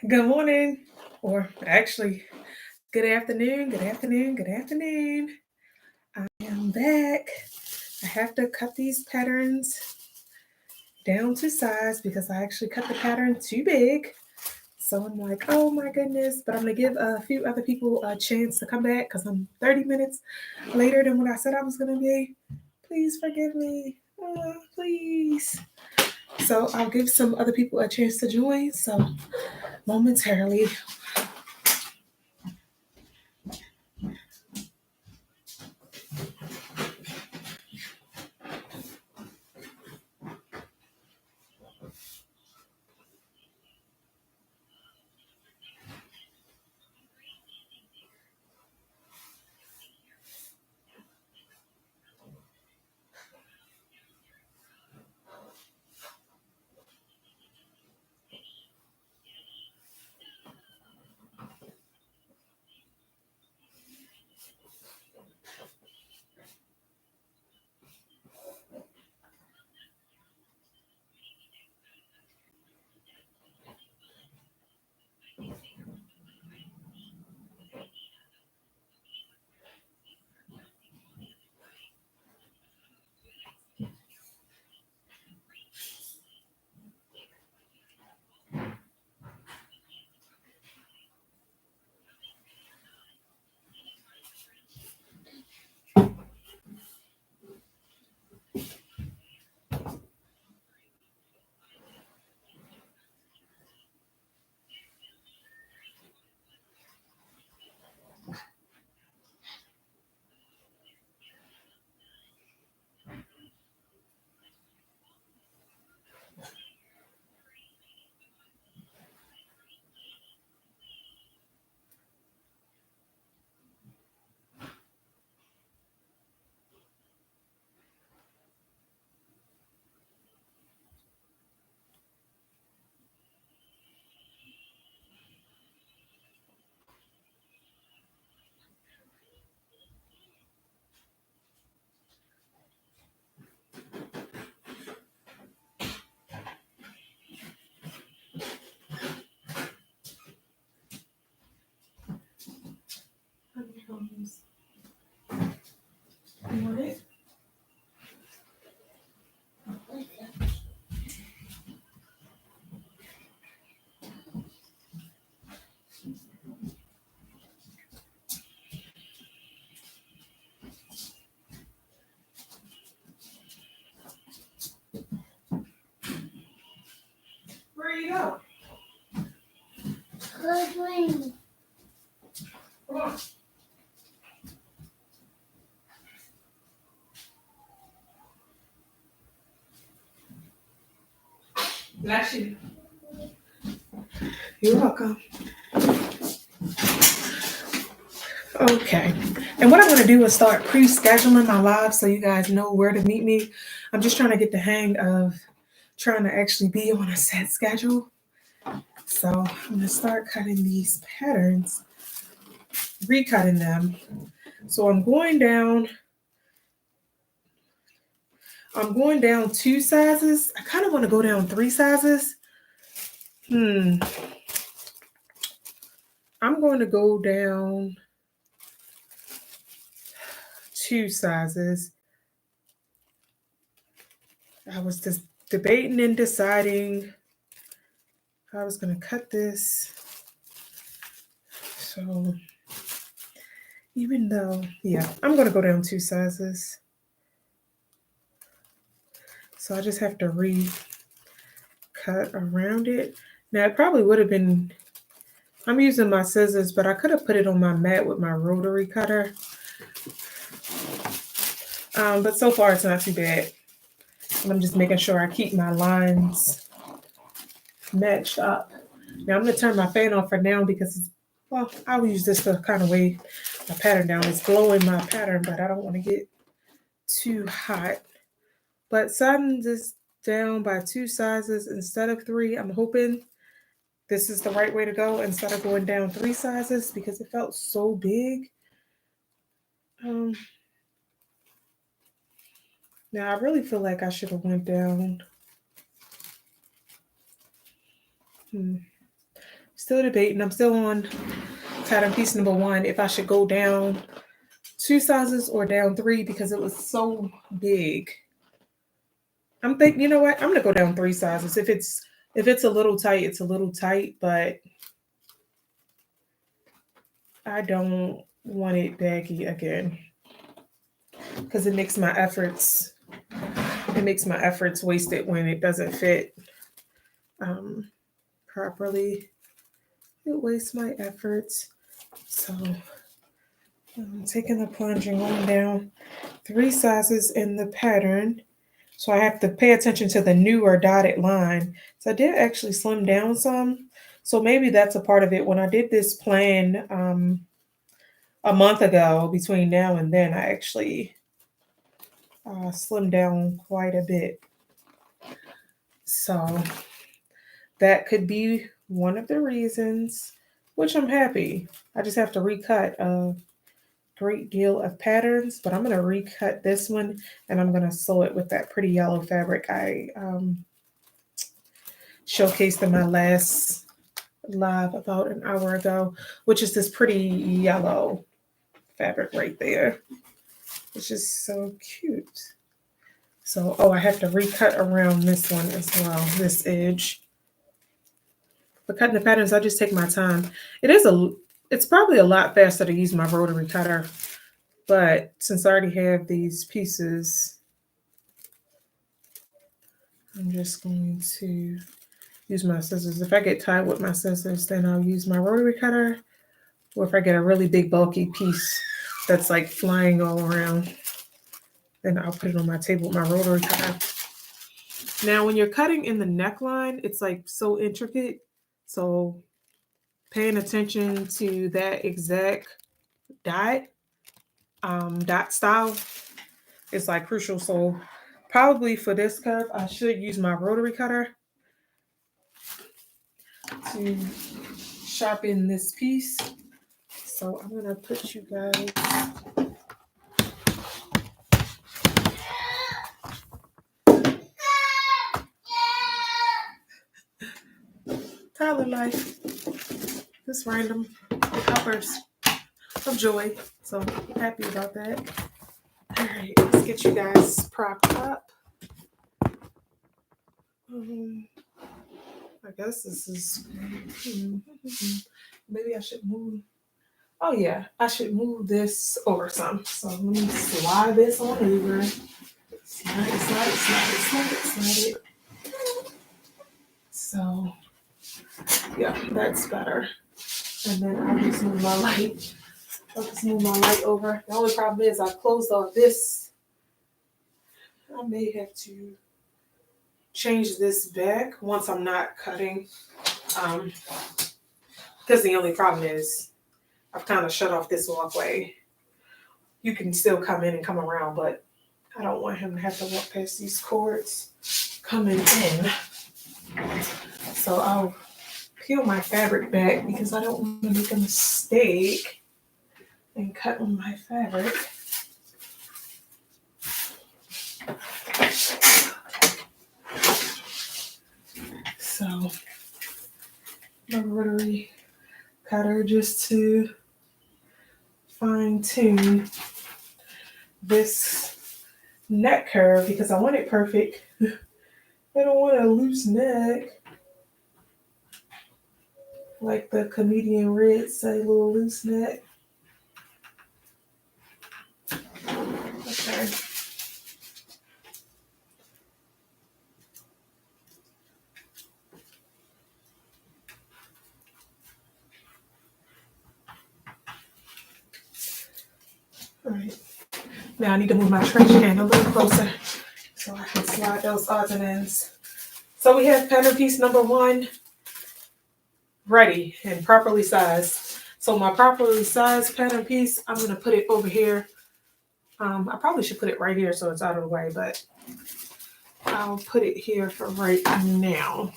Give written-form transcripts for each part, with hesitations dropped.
Good morning, or actually, good afternoon, good afternoon, good afternoon. I am back. I have to cut these patterns down to size because I actually cut the pattern too big. So I'm like, oh my goodness, but I'm gonna give a few other people a chance to come back because I'm 30 minutes later than what I said I was gonna be. Please forgive me. Please. So I'll give some other people a chance to join. So momentarily. You want it? Where you go? Come on. Bless you. You're welcome. Okay. And what I'm going to do is start pre-scheduling my live so you guys know where to meet me. I'm just trying to get the hang of trying to actually be on a set schedule. So I'm going to start cutting these patterns, recutting them. So I'm going down 2 sizes. I kind of want to go down 3 sizes. I'm going to go down 2 sizes. I was just debating and deciding how I was going to cut this. So even though, yeah, I'm going to go down 2 sizes. So I just have to recut around it. Now it probably would have been, I'm using my scissors, but I could have put it on my mat with my rotary cutter. But so far it's not too bad. And I'm just making sure I keep my lines matched up. Now I'm going to turn my fan off for now because I'll use this to kind of weigh my pattern down. It's blowing my pattern, but I don't want to get too hot. But sizing this down by 2 sizes instead of 3, I'm hoping this is the right way to go instead of going down 3 sizes because it felt so big. Now I really feel like I should have went down Still debating. I'm still on pattern piece number 1 if I should go down 2 sizes or down 3 because it was so big. I'm thinking, you know what? I'm gonna go down 3 sizes. If it's a little tight, it's a little tight, but I don't want it baggy again because it makes my efforts wasted when it doesn't fit um, properly. It wastes my efforts. So I'm taking the plunge and going down 3 sizes in the pattern. So I have to pay attention to the newer dotted line. So I did actually slim down some. So maybe that's a part of it. When I did this plan a month ago, between now and then, I actually slimmed down quite a bit. So that could be one of the reasons, which I'm happy. I just have to recut a great deal of patterns, but I'm going to recut this one and I'm going to sew it with that pretty yellow fabric I showcased in my last live about an hour ago, which is this pretty yellow fabric right there. It's just so cute. So, I have to recut around this one as well, this edge. For cutting the patterns, I just take my time. It's probably a lot faster to use my rotary cutter, but since I already have these pieces, I'm just going to use my scissors. If I get tired with my scissors, then I'll use my rotary cutter, or if I get a really big bulky piece that's like flying all around, then I'll put it on my table with my rotary cutter. Now, when you're cutting in the neckline, it's like so intricate. So paying attention to that exact dot style is like crucial. So probably for this curve, I should use my rotary cutter to sharpen this piece. So I'm gonna put you guys Tyler life. This random uppers of joy. So happy about that. All right, let's get you guys propped up. I guess this is maybe I should move. Oh yeah, I should move this over some. So let me slide this on over. Slide it, slide it, slide it, slide it, slide it. So yeah, that's better. And then I'll just move my light. I'll just move my light over. The only problem is I closed off this. I may have to change this back once I'm not cutting. Because the only problem is I've kind of shut off this walkway. You can still come in and come around, but I don't want him to have to walk past these cords coming in. So I'll peel my fabric back because I don't want to make a mistake and cut on my fabric. So my rotary cutter just to fine tune this neck curve because I want it perfect. I don't want a loose neck. Like the comedian Red say, little loose neck. Okay. All right. Now I need to move my trash can a little closer so I can slide those odds and ends. So we have pattern piece number 1 ready and properly sized. So my properly sized pattern piece, I'm going to put it over here. I probably should put it right here so it's out of the way, but I'll put it here for right now.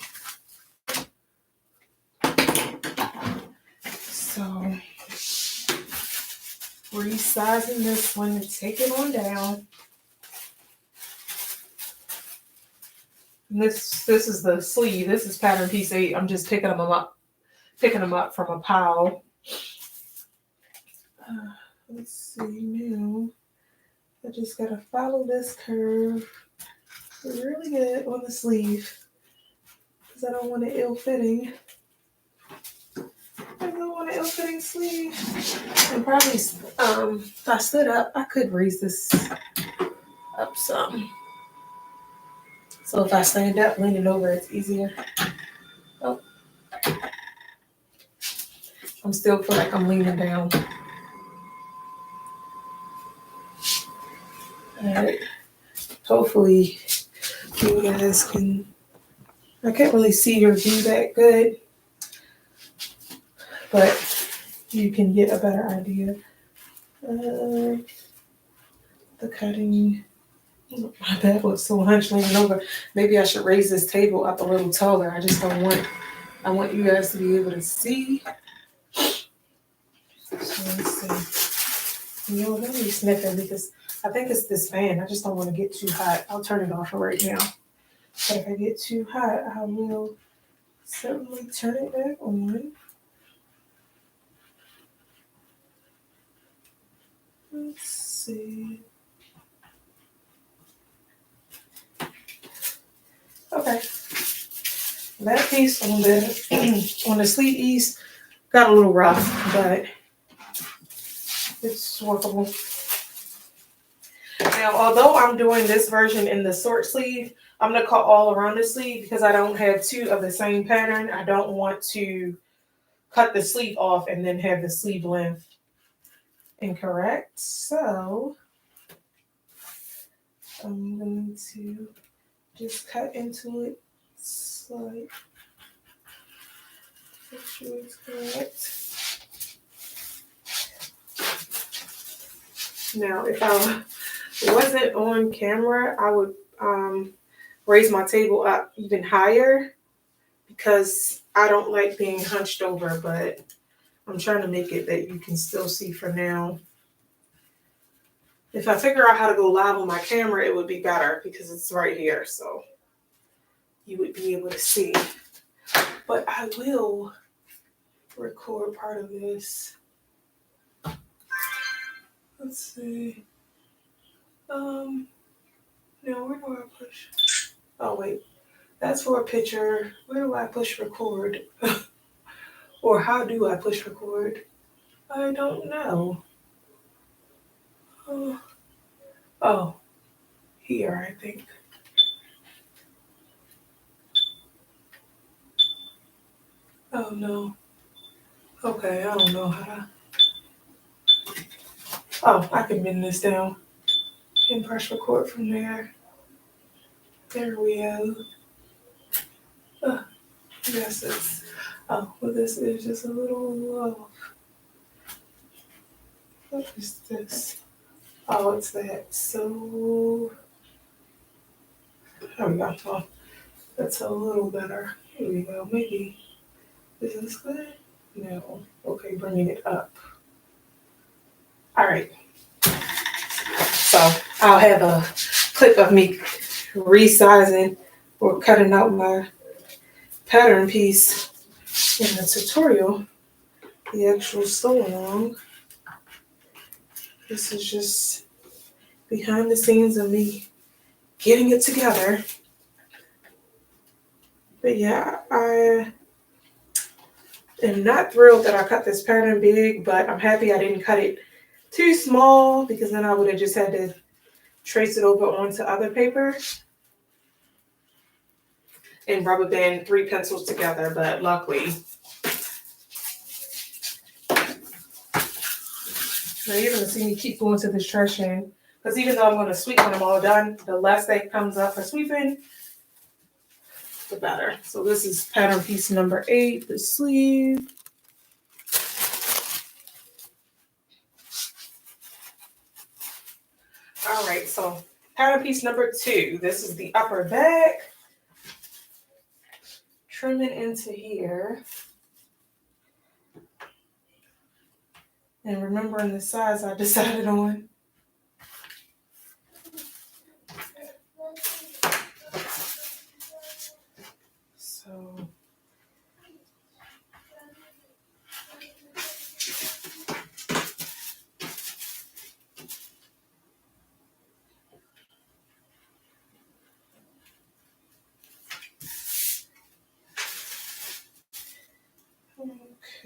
So resizing this one to take it on down. And this is the sleeve. This is pattern piece 8. I'm just picking them up picking them up from a pile. Let's see now. I just gotta follow this curve really good on the sleeve because I don't want it ill-fitting. I don't want an ill-fitting sleeve. And probably, if I stood up, I could raise this up some. So if I stand up, lean it over, it's easier. Oh, I'm still feel like I'm leaning down. All right. Hopefully, you guys can. I can't really see your view that good, but you can get a better idea of the cutting. My bed was so hunched leaning over. Maybe I should raise this table up a little taller. I just don't want. I want you guys to be able to see. So let's see. You know, let me sniffing because I think it's this fan. I just don't want to get too hot. I'll turn it off right now. But if I get too hot, I will certainly turn it back on. Let's see. Okay. That piece on the on the sleeve ease got a little rough, but it's workable. Now, although I'm doing this version in the short sleeve, I'm going to cut all around the sleeve because I don't have two of the same pattern. I don't want to cut the sleeve off and then have the sleeve length incorrect. So I'm going to just cut into it slightly. Make sure it's correct. Now, if I wasn't on camera, I would raise my table up even higher because I don't like being hunched over, but I'm trying to make it that you can still see for now. If I figure out how to go live on my camera, it would be better because it's right here, so you would be able to see. But I will record part of this. Let's see. Now where do I push? Oh wait, that's for a picture. Where do I push record? Or how do I push record? I don't know. Oh, here I think. Oh no. Okay, I don't know how to. Oh, I can bend this down and press record from there. There we go. Yes, it's. Oh, well, this is just a little low. What is this? Oh, it's that. So, there we go. Oh, that's a little better. Here we go. Maybe. Is this good? No. Okay, bringing it up. All right. So, I'll have a clip of me resizing or cutting out my pattern piece in the tutorial, the actual sew along. This is just behind the scenes of me getting it together. But yeah, I am not thrilled that I cut this pattern big, but I'm happy I didn't cut it too small because then I would have just had to trace it over onto other paper and rubber band 3 pencils together, but luckily. Now you're going to see me keep going to this trash can because even though I'm going to sweep when I'm all done, the less that comes up for sweeping, the better. So this is pattern piece number 8, the sleeve. All right, so pattern piece number 2. This is the upper back. Trimming into here. And remembering the size I decided on. So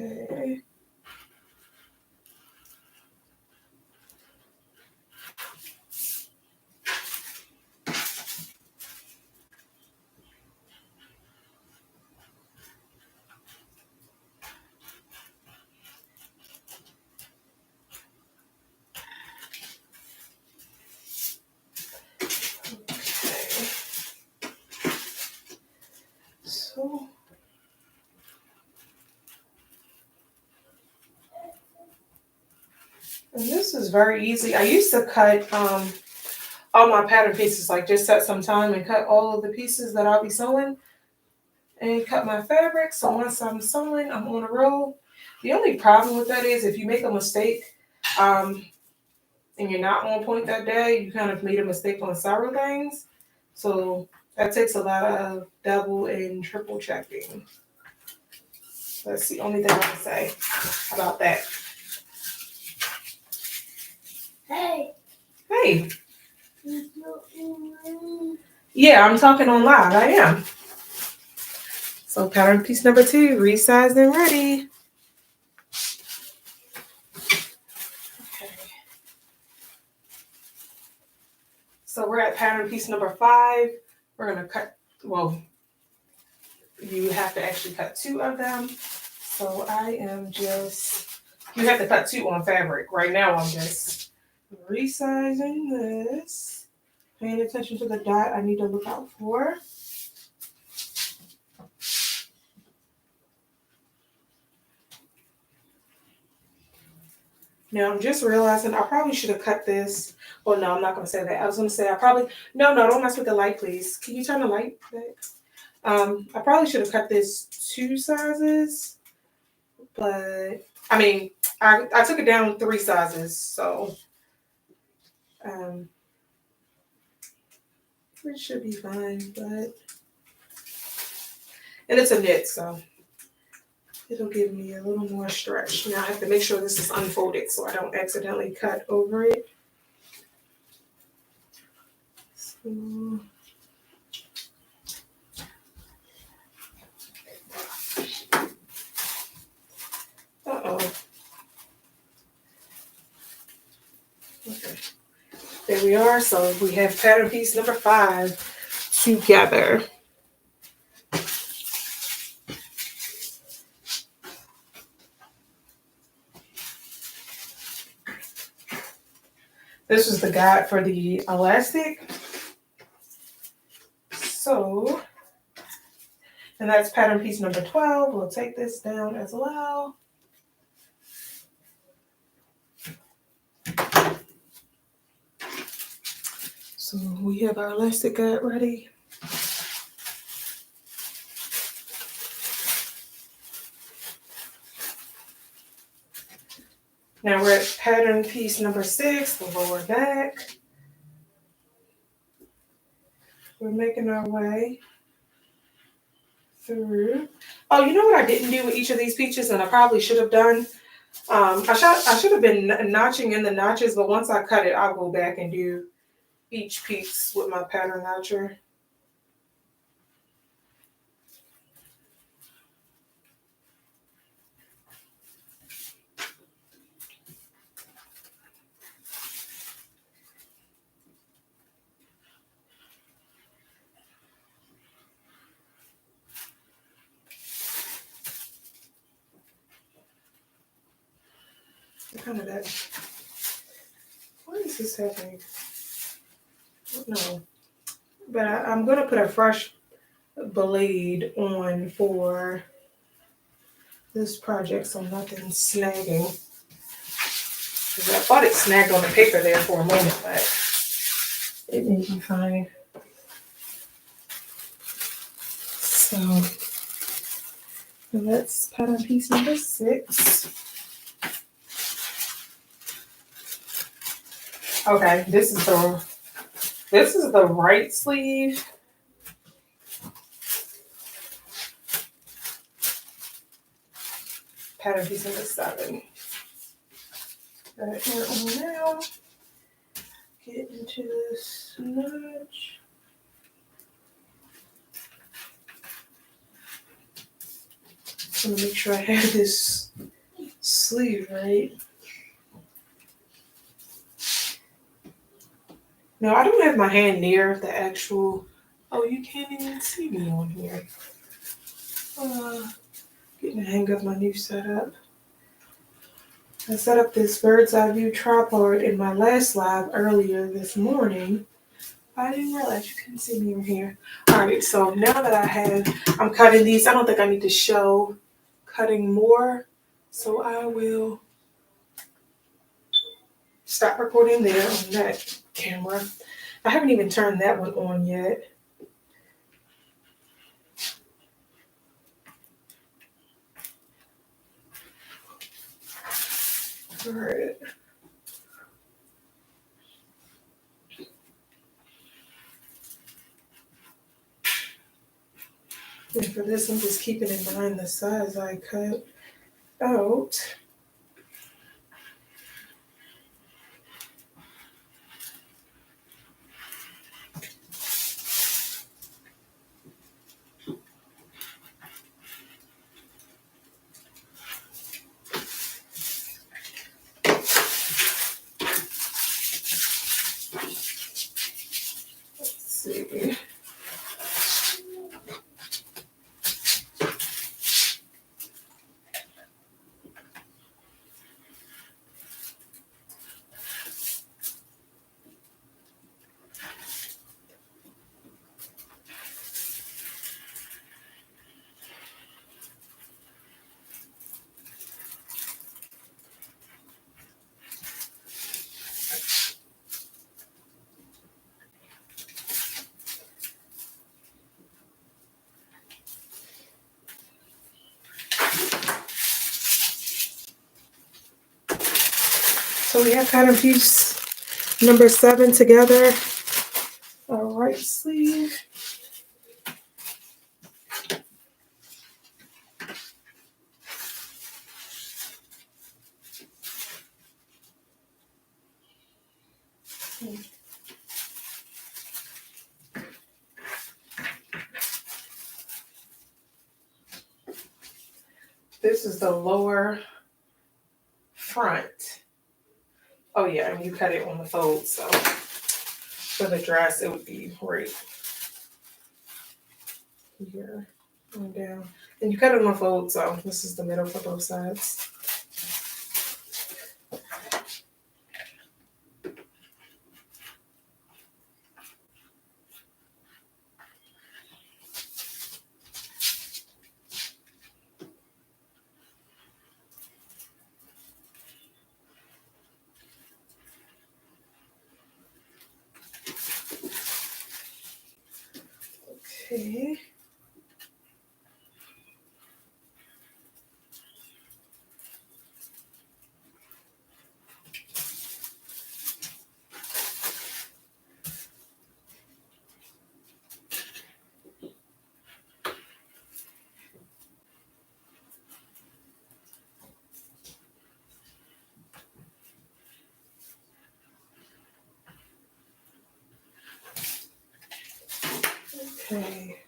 Okay. So, and this is very easy. I used to cut all my pattern pieces, like just set some time and cut all of the pieces that I'll be sewing and cut my fabric. So once I'm sewing, I'm on a roll. The only problem with that is if you make a mistake and you're not on point that day, you kind of made a mistake on several things. So that takes a lot of double and triple checking. That's the only thing I can say about that. Hey. Hey. Yeah, I'm talking on live. I am. So pattern piece number 2, resized and ready. Okay. So we're at pattern piece number 5. We're gonna cut, well, you have to actually cut 2 of them. So I am just, you have to cut 2 on fabric. Right now I'm just resizing this, paying attention to the dot I need to look out for. Now I'm just realizing I probably should have cut this. Well, no, I'm not gonna say that. I was gonna say no, don't mess with the light, please. Can you turn the light back? I probably should have cut this 2 sizes, but I mean, I took it down 3 sizes, so it should be fine, but and it's a knit, so it'll give me a little more stretch. Now I have to make sure this is unfolded so I don't accidentally cut over it. So, uh-oh. Okay. There we are. So we have pattern piece number 5 together. This is the guide for the elastic. So, and that's pattern piece number 12. We'll take this down as well. So we have our elastic guide ready. Now we're at pattern piece number 6, the lower back. We're making our way through. Oh, you know what I didn't do with each of these pieces, and I probably should have done? I should have been notching in the notches, but once I cut it, I'll go back and do each piece with my pattern notcher. Kind of that. Why is this happening? No. But I'm going to put a fresh blade on for this project so nothing's snagging. Because I thought it snagged on the paper there for a moment, but it may be fine. So, and that's pattern piece number 6. Okay, this is the right sleeve. Pattern piece number 7. Got it here on now. Get into this notch. I'm gonna make sure I have this sleeve, right? No, I don't have my hand near the actual. Oh, you can't even see me on here. Getting the hang of my new setup. I set up this bird's eye view tripod in my last live earlier this morning. I didn't realize you couldn't see me on here. Alright, so now that I'm cutting these, I don't think I need to show cutting more. So I will stop recording there on that camera. I haven't even turned that one on yet. Alright. And for this, I'm just keeping in mind the size I cut out. Let's see. So we have pattern piece number 7 together. Our right sleeve. This is the lower front. Oh yeah, and you cut it on the fold, so for the dress it would be right here going down. And you cut it on the fold, so this is the middle for both sides. Okay. Okay.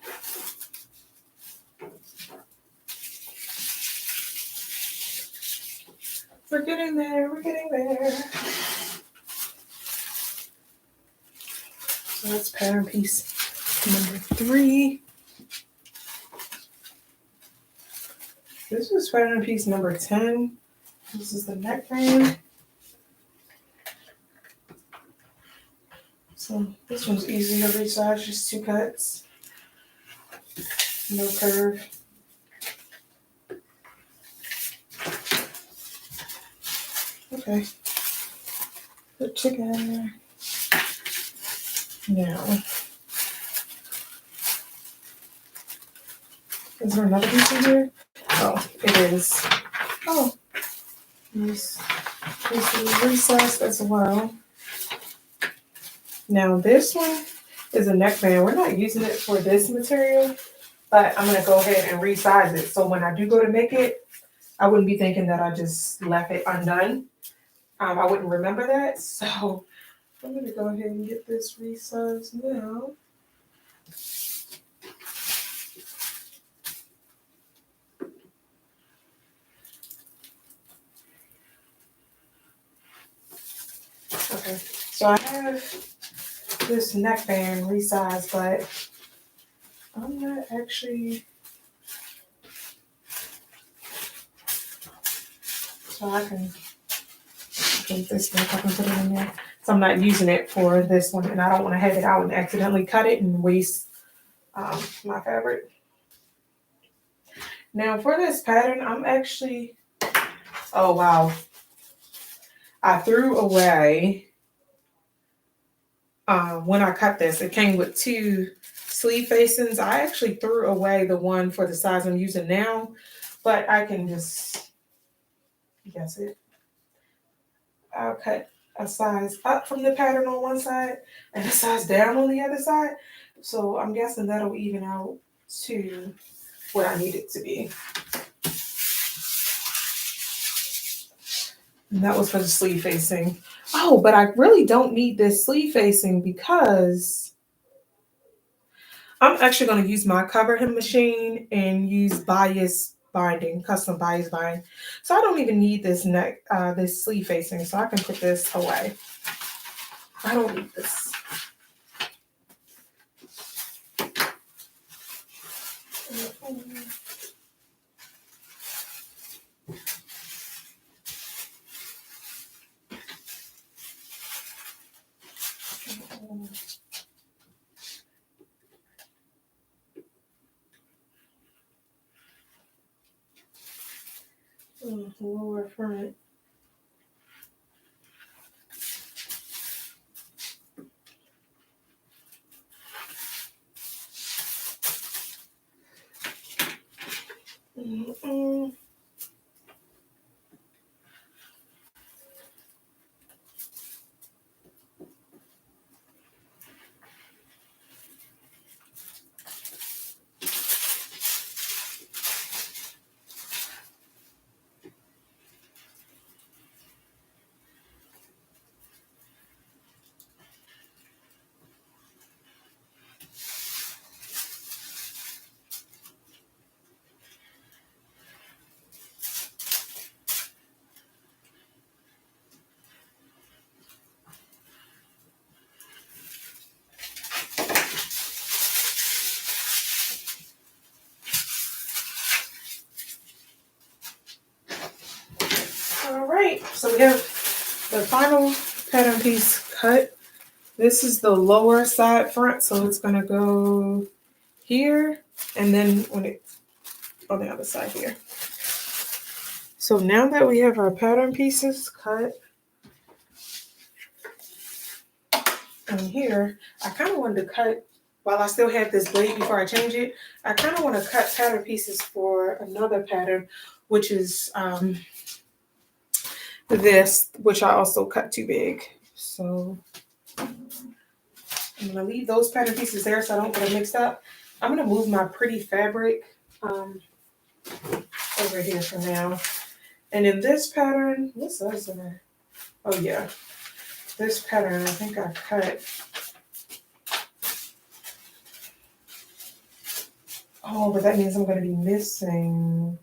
We're getting there, we're getting there. So that's pattern piece number 3. This is pattern piece number 10. This is the neckband. So this one's easy to resize, just 2 cuts. No curve. Okay. Put together. Now, is there another piece in here? Oh, it is. Oh, this is recessed as well. Now this one is a neckband. We're not using it for this material, but I'm gonna go ahead and resize it. So when I do go to make it, I wouldn't be thinking that I just left it undone. I wouldn't remember that. So I'm gonna go ahead and get this resized now. Okay, so I have this neckband resized, but I'm not actually, so I can take this back up and put it in there. So I'm not using it for this one, and I don't want to have it out and accidentally cut it and waste my fabric. Now for this pattern, I'm actually, oh wow, I threw away, when I cut this, it came with two sleeve facings. I actually threw away the one for the size I'm using now, but I can just guess it. I'll cut a size up from the pattern on one side and a size down on the other side. So I'm guessing that'll even out to what I need it to be. And that was for the sleeve facing. Oh, but I really don't need this sleeve facing because I'm actually going to use my cover hem machine and use bias binding, custom bias binding. So I don't even need this this sleeve facing. So I can put this away. I don't need this. Lower front. All right, so we have the final pattern piece cut. This is the lower side front, so it's gonna go here, and then when it on the other side here. So now that we have our pattern pieces cut, and here, I kind of wanted to cut, while I still have this blade before I change it, I kind of want to cut pattern pieces for another pattern, which is this, which I also cut too big. So I'm gonna leave those pattern pieces there so I don't get them mixed up. I'm gonna move my pretty fabric over here for now. And in this pattern, what size is it? Oh yeah, this pattern I think I cut. Oh, but that means I'm gonna be missing.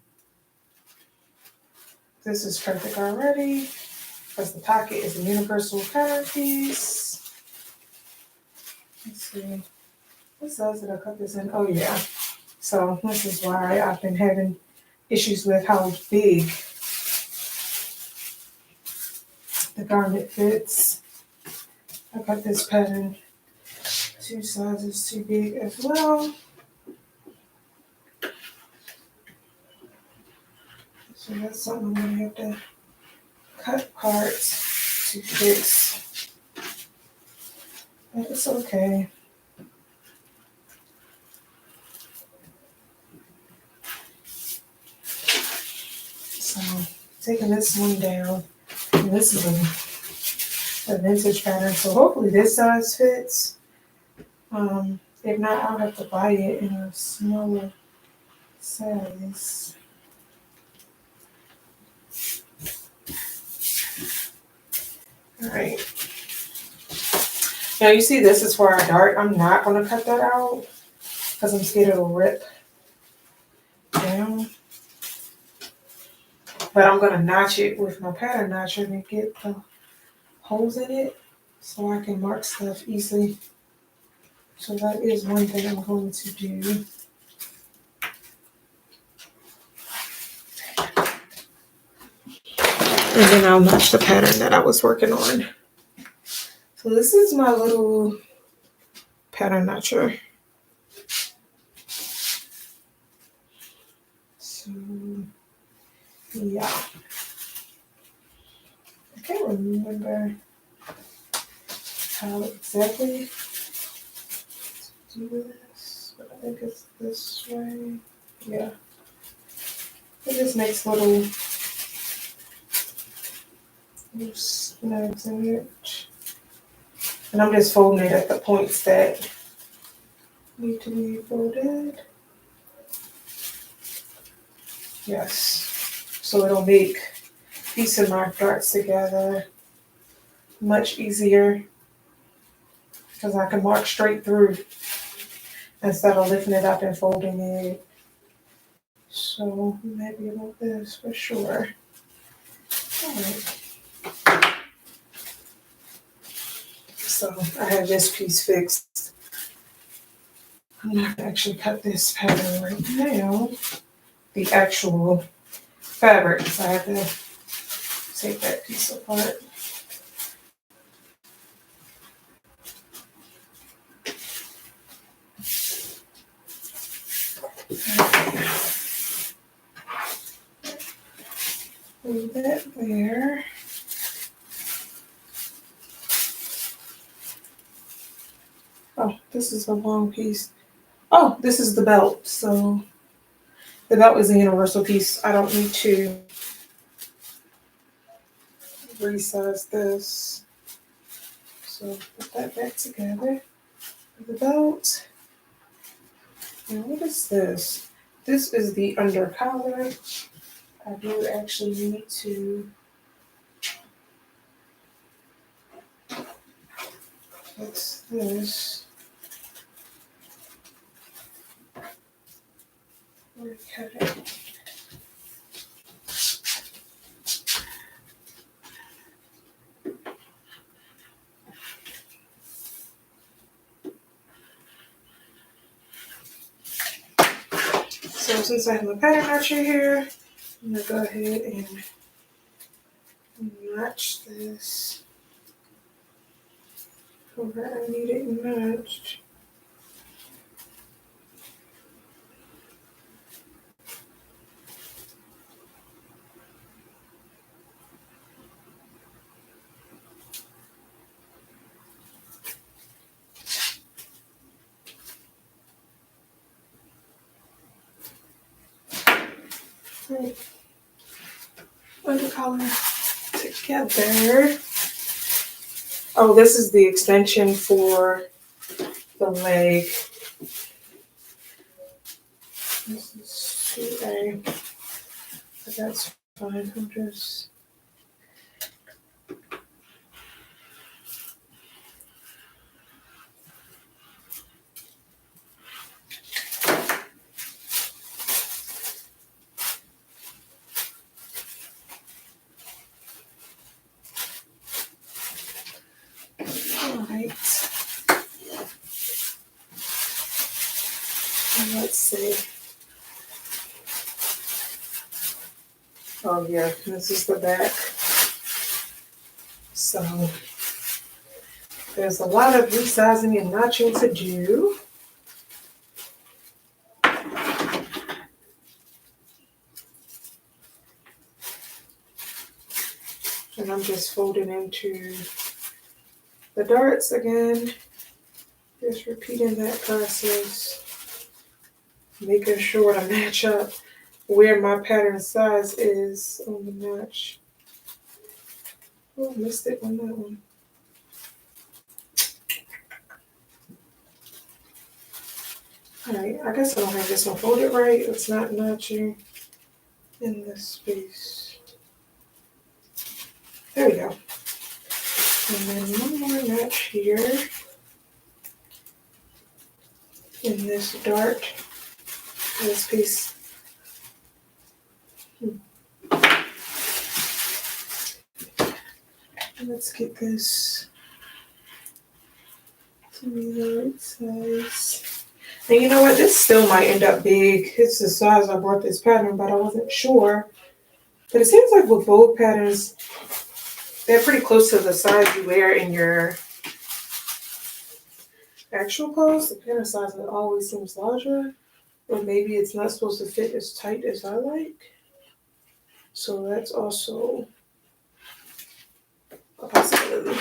This is perfect already because the pocket is a universal pattern piece. Let's see. What size did I cut this in? Oh yeah. So this is why I've been having issues with how big the garment fits. I cut this pattern 2 sizes too big as well. So that's something I'm gonna have to cut parts to fix. But it's okay. So taking this one down. And this is a vintage pattern, so hopefully this size fits. If not, I'll have to buy it in a smaller size. All right. Now you see this is for our dart. I'm not going to cut that out because I'm scared it'll rip down. But I'm going to notch it with my pattern notcher to get the holes in it. so I can mark stuff easily. So that is one thing I'm going to do. And then I'll match the pattern that I was working on. So this is my little pattern notcher. So yeah. I can't remember how exactly to do this, but I think it's this way. Yeah. It just makes little snags in it. And I'm just folding it at the points that need to be folded. Yes. So it'll make piece of my darts together much easier because I can mark straight through instead of lifting it up and folding it. So maybe about this for sure. All right. So I have this piece fixed. I'm not gonna actually cut this pattern right now. The actual fabric, so I have to take that piece apart. Leave that there. Oh, this is a long piece. Oh, this is the belt. So the belt is a universal piece. I don't need to resize this. So put that back together. The belt. And what is this? This is the under collar. I do actually need to fix this. Cut it. So since I have a pattern notcher here, I'm gonna go ahead and notch this where I need it notched. Right. Under collar together. Oh, this is the extension for the leg. This is 2A, but that's fine. I'm just alright. Let's see. Oh yeah, this is the back. So there's a lot of resizing and notching to do. And I'm just folding into the darts again. Just repeating that process. Making sure to match up where my pattern size is on the notch. Oh, missed it on that one. Alright, I guess I don't have this one folded right. It's not notching in this space. There we go. And then one more notch here in this dart. This piece. Let's get this to be the right size. And you know what? This still might end up big. It's the size I bought this pattern, but I wasn't sure. But it seems like with Vogue Patterns, they're pretty close to the size you wear in your actual clothes. The pattern size always seems larger. Or maybe it's not supposed to fit as tight as I like. So that's also a possibility.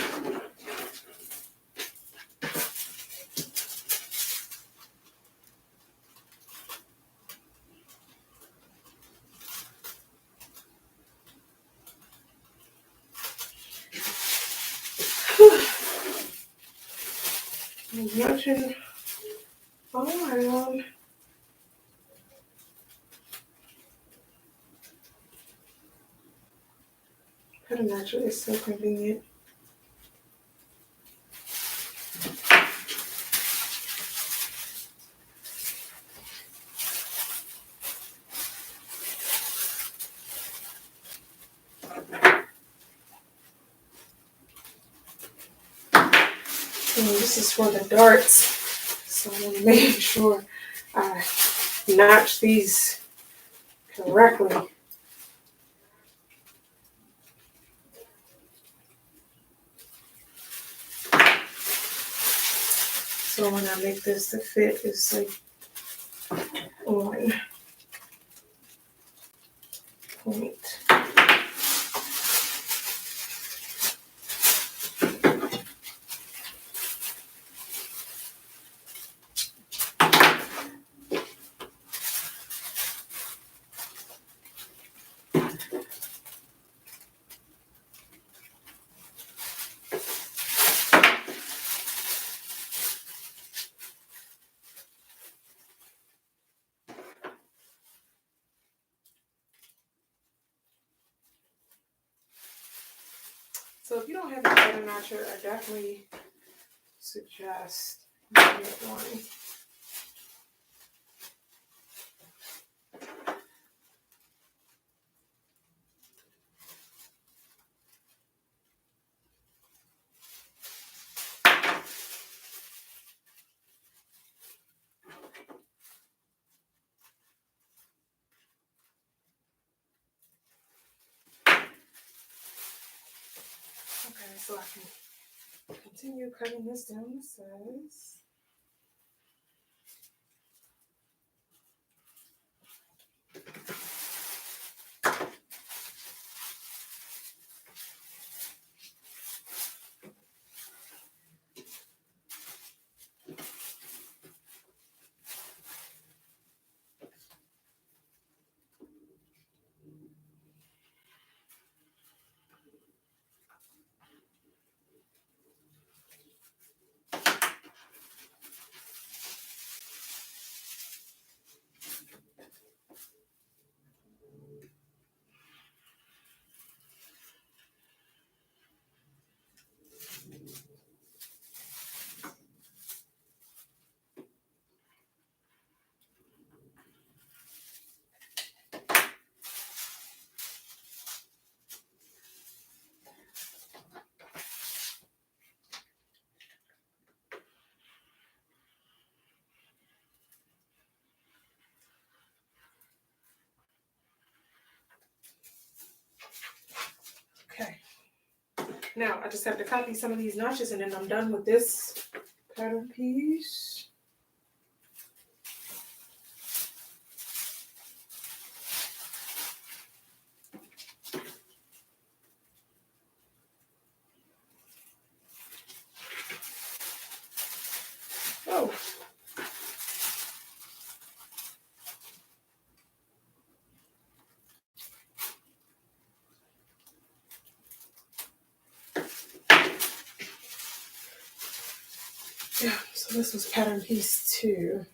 I'm watching all around. Pattern matcher is so convenient. And this is for the darts, so I'm gonna make sure I notch these correctly. So when I make this to fit, it's like on point. So if you don't have a pattern notcher, I definitely suggest you get one. Okay, so I can continue cutting this down the size. Okay. Now I just have to copy some of these notches and then I'm done with this pattern piece. Oh. Yeah, so this was pattern piece 2.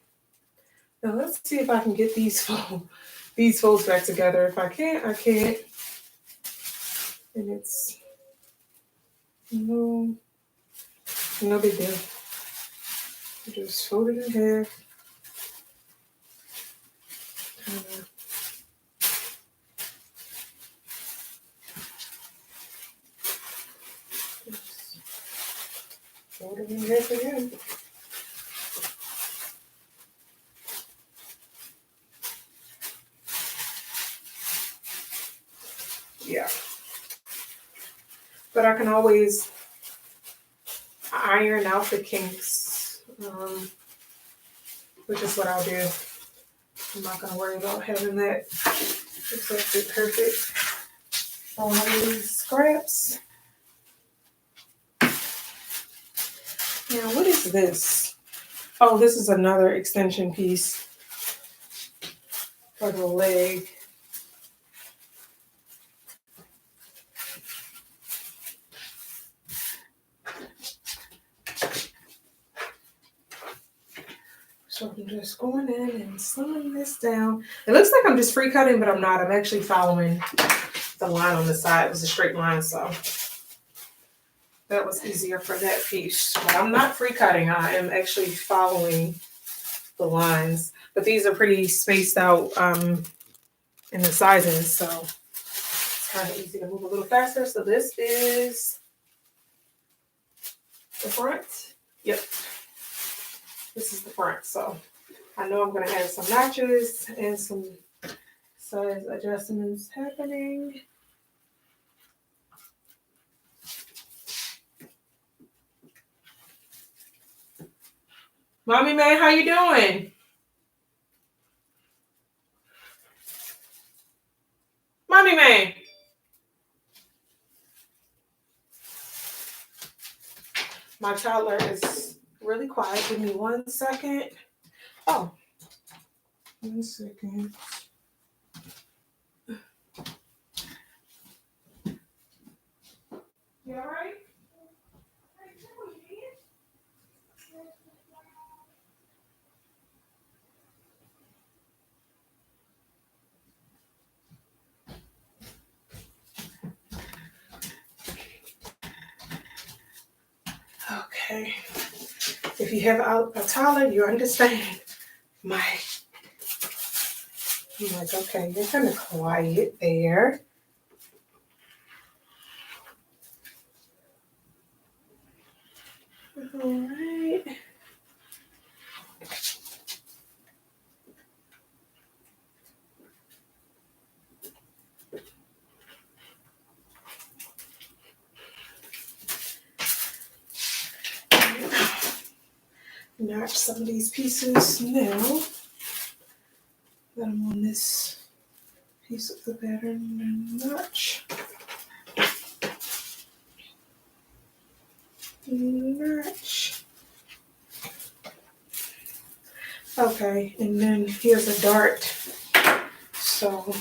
Now let's see if I can get these folds back together. If I can't, I can't. And it's no big deal. Just fold it in half. Kind of just fold it in half again. Yeah. But I can always iron out the kinks, which is what I'll do. I'm not going to worry about having that exactly perfect on these scraps. Now, what is this? Oh, this is another extension piece for the leg. So I'm just going in and slowing this down. It looks like I'm just free cutting, but I'm not. I'm actually following the line on the side. It was a straight line, so that was easier for that piece. But I'm not free cutting. I am actually following the lines. But these are pretty spaced out in the sizes, so it's kind of easy to move a little faster. So this is the front. Yep. This is the front. So I know I'm going to have some notches and some size adjustments happening. Mommy May, how you doing? Mommy May. My toddler is really quiet. Give me 1 second. Oh, 1 second. You all right? Okay. If you have a toddler, you understand. I'm like, okay, you're kind of quiet there. All right. Notch some of these pieces now that I'm on this piece of the pattern and notch. Notch. Okay, and then here's a dart. So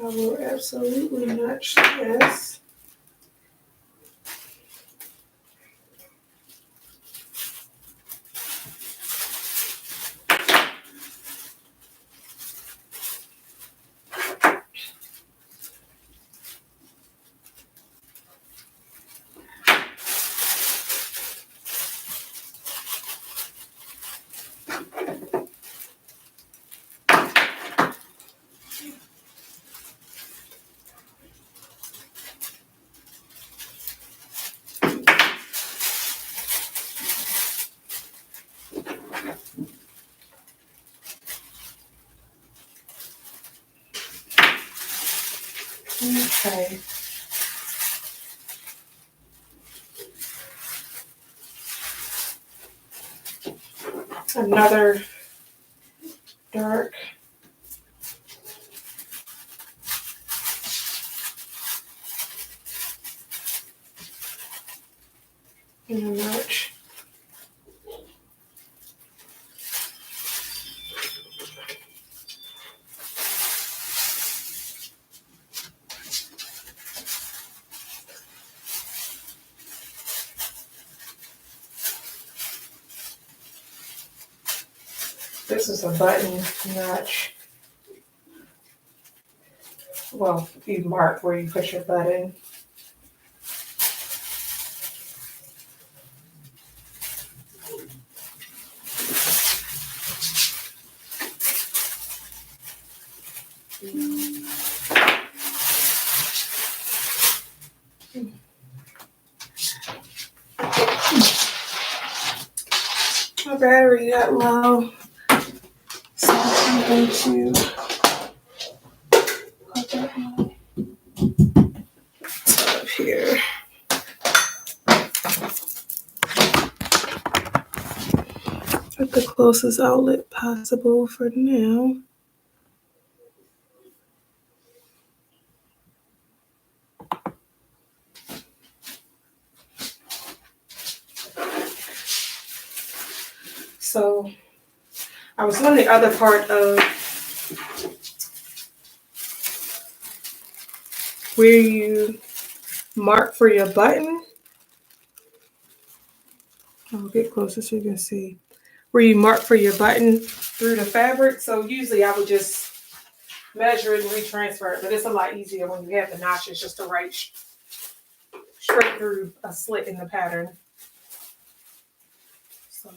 I will absolutely notch this. Okay. Another dark. And a notch. This is a button notch. Well, you mark where you put your button. My battery got low, so I'm going to put that closest outlet possible for now. So I was on the other part of where you mark for your button. I'll get closer so you can see. Where you mark for your button through the fabric. So usually I would just measure it and retransfer it, but it's a lot easier when you have the notches just to write straight through a slit in the pattern. So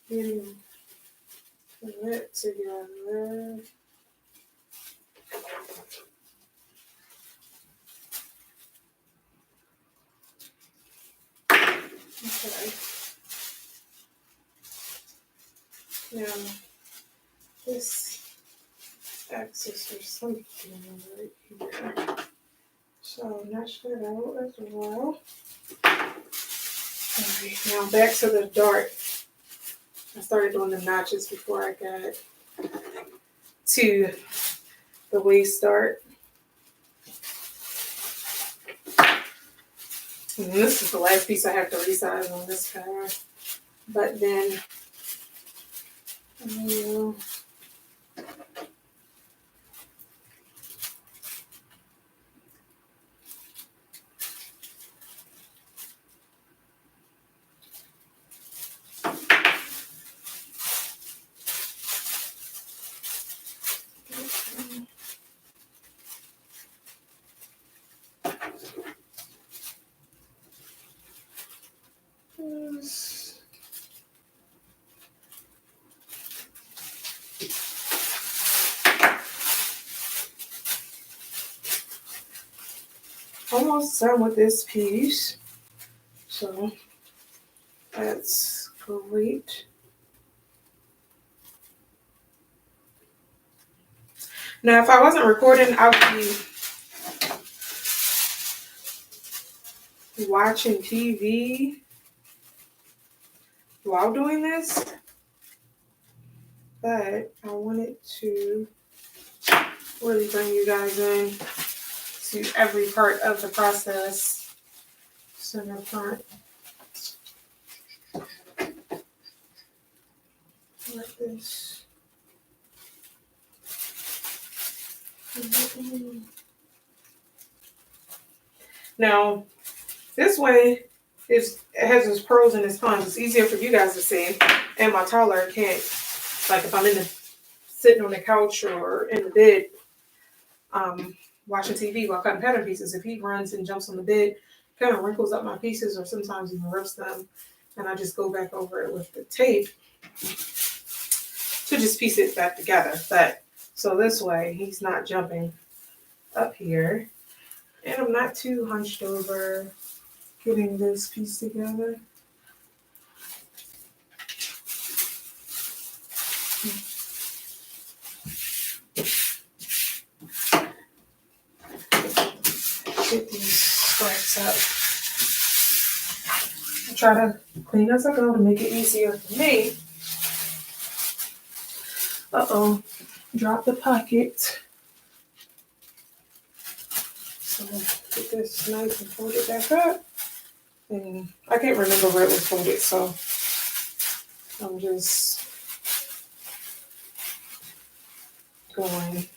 getting that together. Okay. Now this axis or something right here. So notch that out as well. Alright, now back to the dart. I started doing the notches before I got to the waist dart. And this is the last piece I have to resize on this pattern. But then, almost done with this piece. So that's great. Now, if I wasn't recording, I would be watching TV while doing this, but I wanted to really bring you guys in to every part of the process. Center front. Like this. Now, this way it has its pros and its cons. It's easier for you guys to see, and my toddler can't. Like if I'm sitting on the couch or in the bed, watching TV while cutting pattern pieces, if he runs and jumps on the bed, kind of wrinkles up my pieces or sometimes even rips them, and I just go back over it with the tape to just piece it back together. But so this way he's not jumping up here, and I'm not too hunched over getting this piece together. Get these scraps up. I try to clean as I go to make it easier for me. Uh-oh, drop the pocket. So get this nice and fold it back up. And I can't remember where it was folded, so I'm just going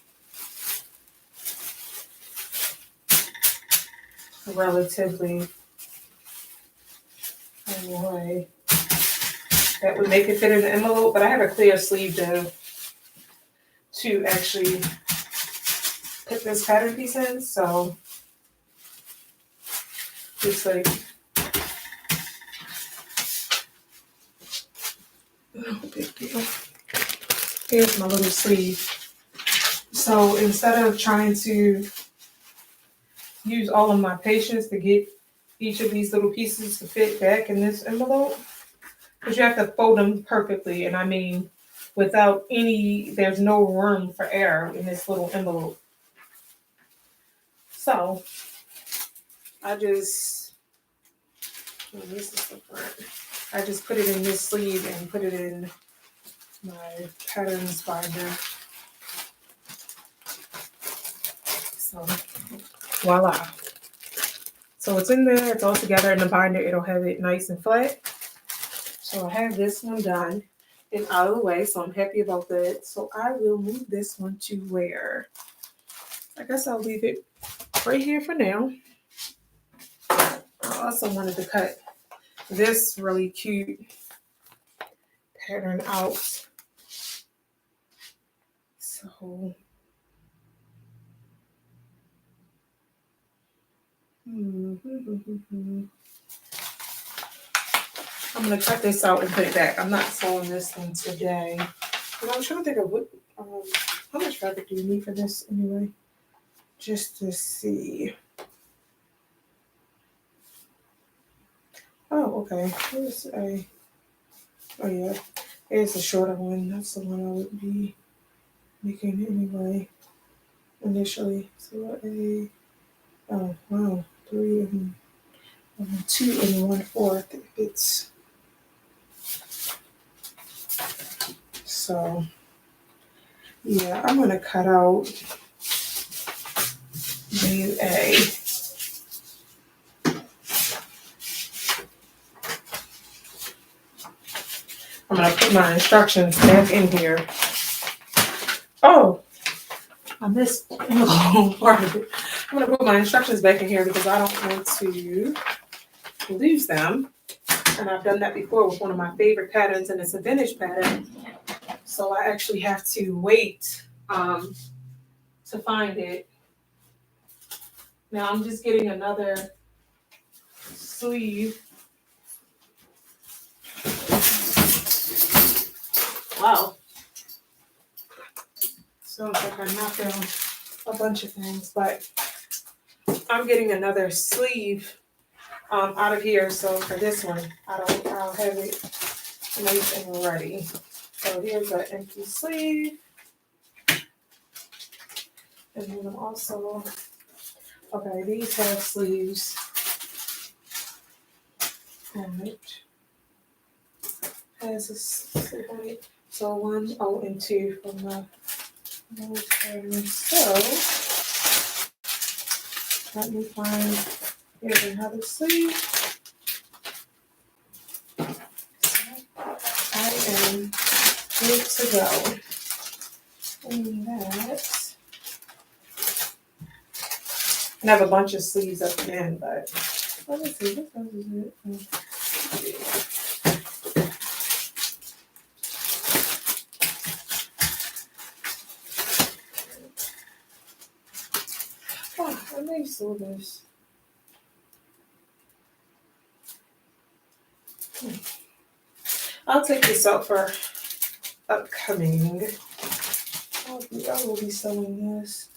relatively away. That would make it fit in the envelope, but I have a clear sleeve to actually put this pattern piece in, so just like no big deal. Here's my little sleeve. So instead of trying to use all of my patience to get each of these little pieces to fit back in this envelope, because you have to fold them perfectly, and I mean without there's no room for error in this little envelope. So I just, this is the front. I just put it in this sleeve and put it in my patterns binder. So voila. So it's in there, it's all together in the binder, it'll have it nice and flat. So I have this one done and out of the way, so I'm happy about that. So I will move this one to where? I guess I'll leave it right here for now. I also wanted to cut this really cute pattern out. So I'm gonna cut this out and put it back. I'm not sewing this one today. But I'm trying to think of what how much fabric do you need for this anyway? Just to see. Oh, okay. Here's a oh yeah. Here's a shorter one. That's the one I would be making anyway. Initially. So oh wow. 2 1/4 it's so yeah, I'm gonna cut out maybe I'm gonna put my instructions back in here. Oh, I missed a whole part of it. I'm gonna put my instructions back in here because I don't want to lose them. And I've done that before with one of my favorite patterns, and it's a vintage pattern. So I actually have to wait to find it. Now I'm just getting another sleeve. Wow. Sounds like I knocked down a bunch of things, but I'm getting another sleeve out of here. So for this one, I'll have it nice and ready. So here's an empty sleeve. And then I'm also, okay, these have sleeves. And it has a sleeve on it. So 1, 0, and 2 from the Vogue Patterns. So let me find, here's another sleeve. So I am good to go. And that. I have a bunch of sleeves at the end, but let me see, what else is it? Oh, I may sew this. I'll take this out for upcoming. I will be sewing this.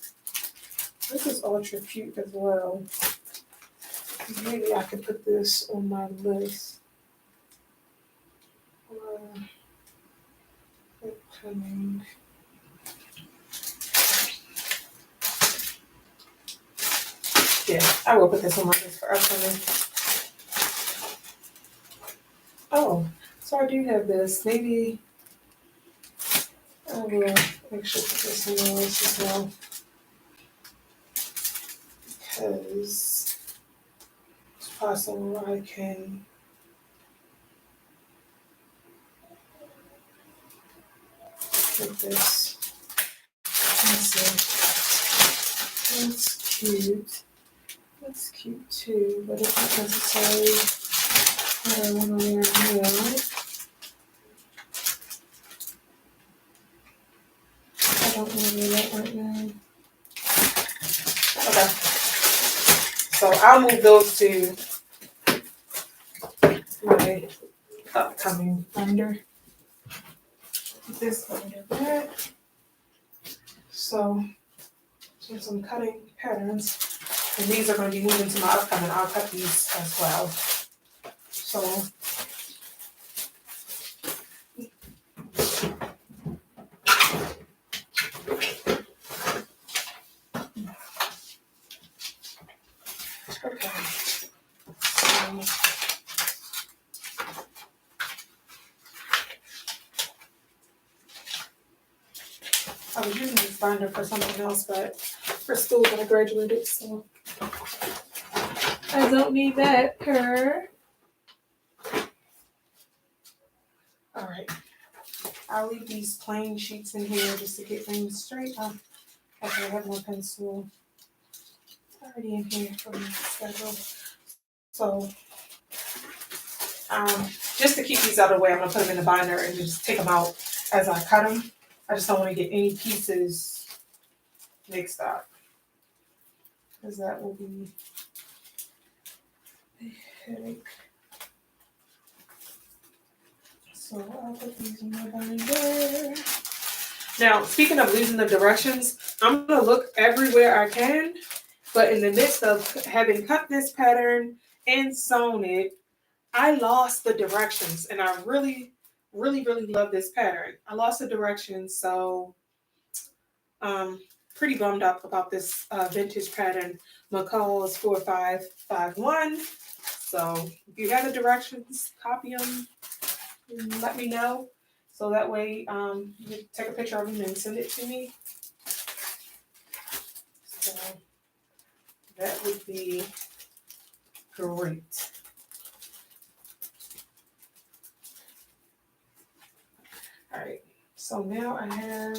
This is ultra cute as well. Maybe I could put this on my list. Upcoming. Yeah, I will put this on my list for upcoming. Oh, so I do have this. Maybe I will actually put this on the list as well. Because it's possible I can make this. Let's see. That's cute. That's cute too, but it's not necessarily what I want to wear now. I don't want to wear that right now. Okay. So I'll move those to my upcoming binder. Put this binder back. So since I'm cutting patterns, and these are going to be moving to my upcoming, I'll cut these as well. So okay. So I was using this binder for something else, but for school when I graduated, so I don't need that per. All right. I'll leave these plain sheets in here just to get things straight. Okay, I have my pencil already in here for my schedule. So, just to keep these out of the way, I'm gonna put them in the binder and just take them out as I cut them. I just don't want to get any pieces mixed up, because that will be a headache. So I'll put these in my binder. Now, speaking of losing the directions, I'm gonna look everywhere I can, but in the midst of having cut this pattern and sewn it, I lost the directions, and I really, really, really love this pattern. I lost the directions, so pretty bummed up about this vintage pattern, McCall's 4551. So if you have the directions, copy them and let me know. So that way you take a picture of them and send it to me. So that would be great. All right, so now I have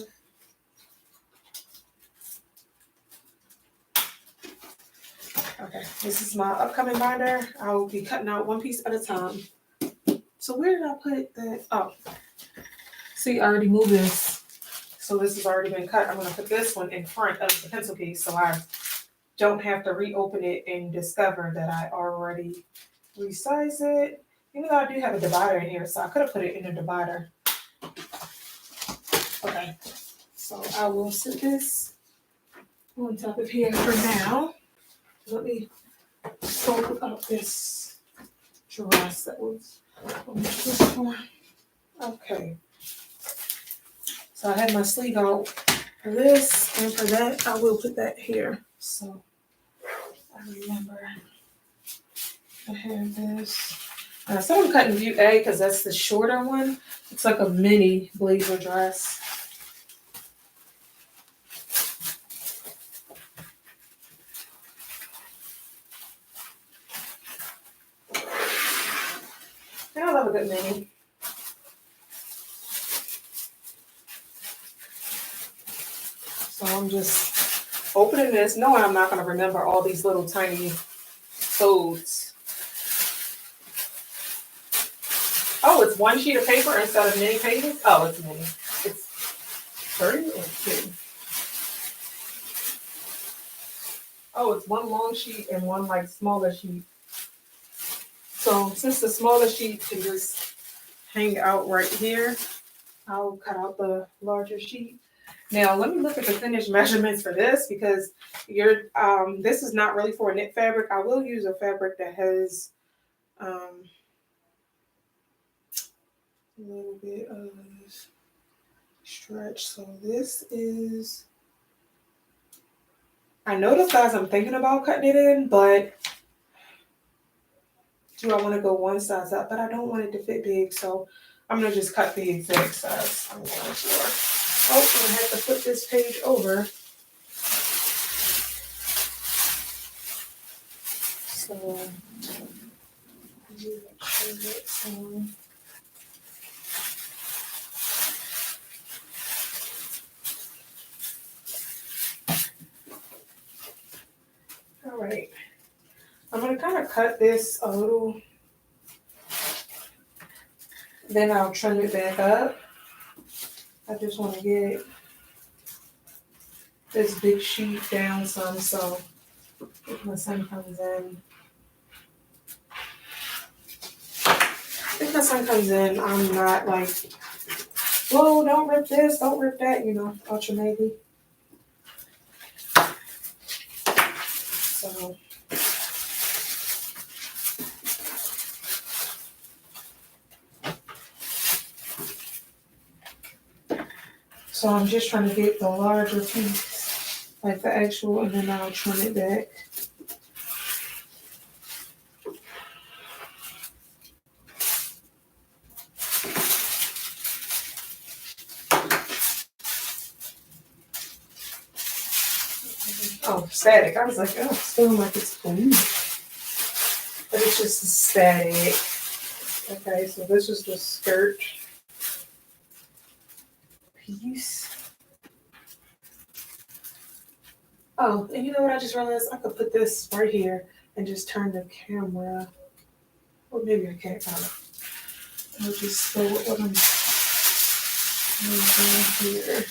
okay, this is my upcoming binder. I will be cutting out one piece at a time. So where did I put that? Oh, see, I already moved this. So this has already been cut. I'm gonna put this one in front of the pencil case so I don't have to reopen it and discover that I already resized it. Even though I do have a divider in here, so I could have put it in a divider. Okay, so I will sit this on top of here for now. Let me fold up this dress that was on this one. Okay. So I had my sleeve out for this, and for that, I will put that here. So I remember I have this. So I'm cutting view A because that's the shorter one. It's like a mini blazer dress. And I love a good mini. So I'm just opening this, knowing I'm not going to remember all these little tiny codes. Oh, it's one sheet of paper instead of many pages? Oh, it's many. It's 30 or 2? Oh, it's one long sheet and one like smaller sheet. So since the smaller sheet can just hang out right here, I'll cut out the larger sheet. Now let me look at the finished measurements for this, because this is not really for a knit fabric. I will use a fabric that has a little bit of stretch. So this is, I know the size I'm thinking about cutting it in, but do I want to go one size up? But I don't want it to fit big, so I'm gonna just cut the exact size I'm going for. Oh, I have to flip this page over. So, all right. I'm gonna kind of cut this a little, then I'll trim it back up. I just want to get this big sheet down some, so if my son comes in, I'm not like, whoa, don't rip this, don't rip that, ultra maybe. So I'm just trying to get the larger piece, like the actual, and then I'll trim it back. Oh, static. I was like, oh, it's feeling like it's blue. But it's just static. Okay, so this is the skirt piece. Oh, and you know what? I just realized I could put this right here and just turn the camera. Or maybe I can't kind of. I'll just go with what I'm doing here.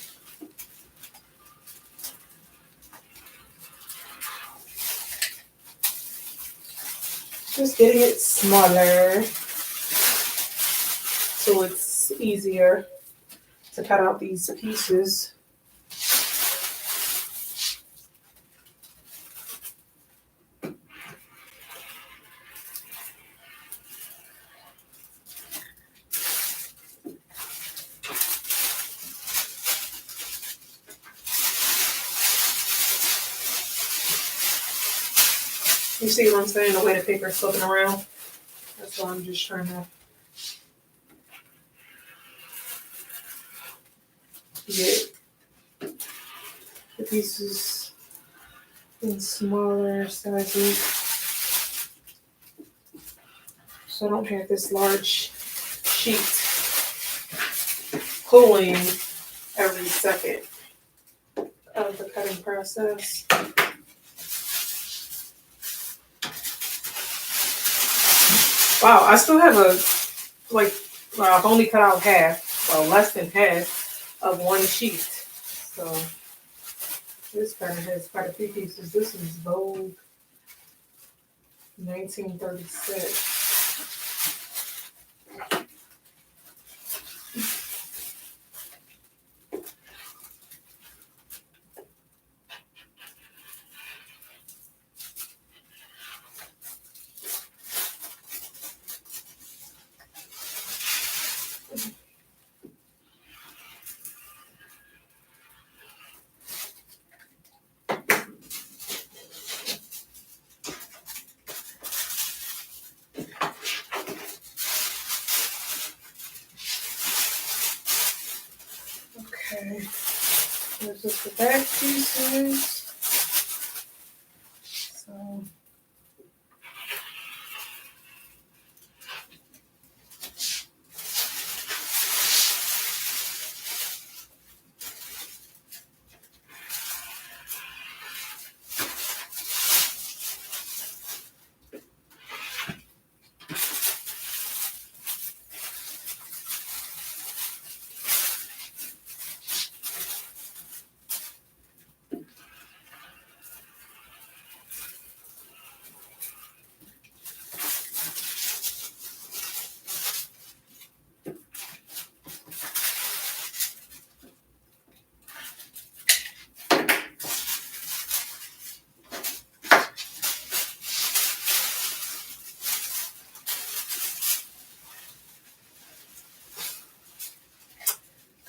Just getting it smaller so it's easier to cut out these pieces. You see what I'm saying? The way the paper is flipping around. That's why I'm just trying to get the pieces in smaller sizes. So I don't have this large sheet pulling every second of the cutting process. Wow, I still have I've only cut out half, well, less than half of one sheet. So this pattern has quite a few pieces. This is Vogue 1936. Okay, there's just the back pieces. So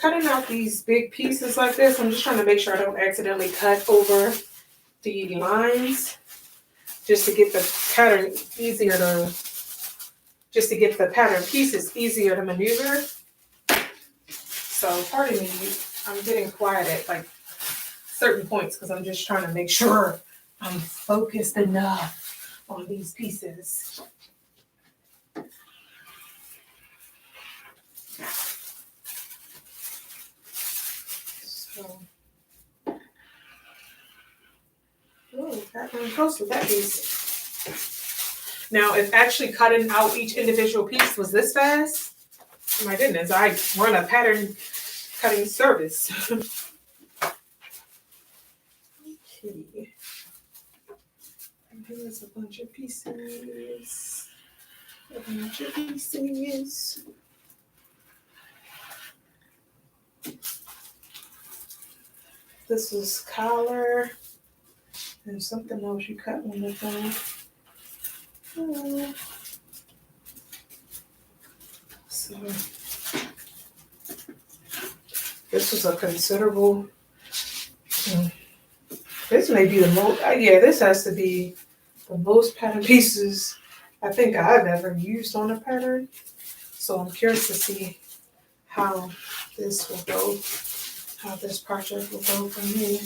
cutting out these big pieces like this, I'm just trying to make sure I don't accidentally cut over the lines, just to get the pattern pieces easier to maneuver. So pardon me, I'm getting quiet at like certain points because I'm just trying to make sure I'm focused enough on these pieces. So, got really close with that piece. Now, if actually cutting out each individual piece was this fast, my goodness, I run a pattern cutting service. Okay. And here's a bunch of pieces. A bunch of pieces. This is collar. And something else you cut on the phone. So this was a considerable. This may be the most. Yeah, this has to be the most pattern pieces I think I've ever used on a pattern. So I'm curious to see how this will go, how this project will go for me.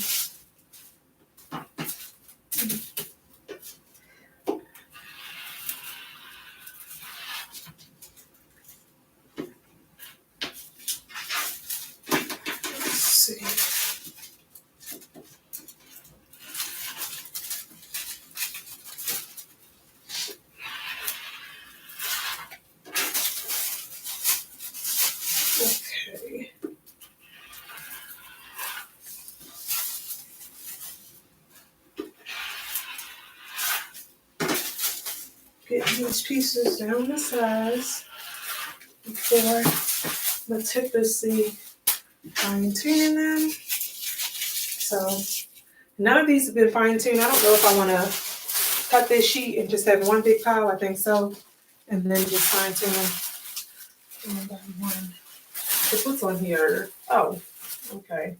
Get these pieces down to size before meticulously fine tuning them. So none of these have been fine tuned. I don't know if I want to cut this sheet and just have one big pile. I think so, and then just fine tune them one by one. Because what's on here? Oh, okay.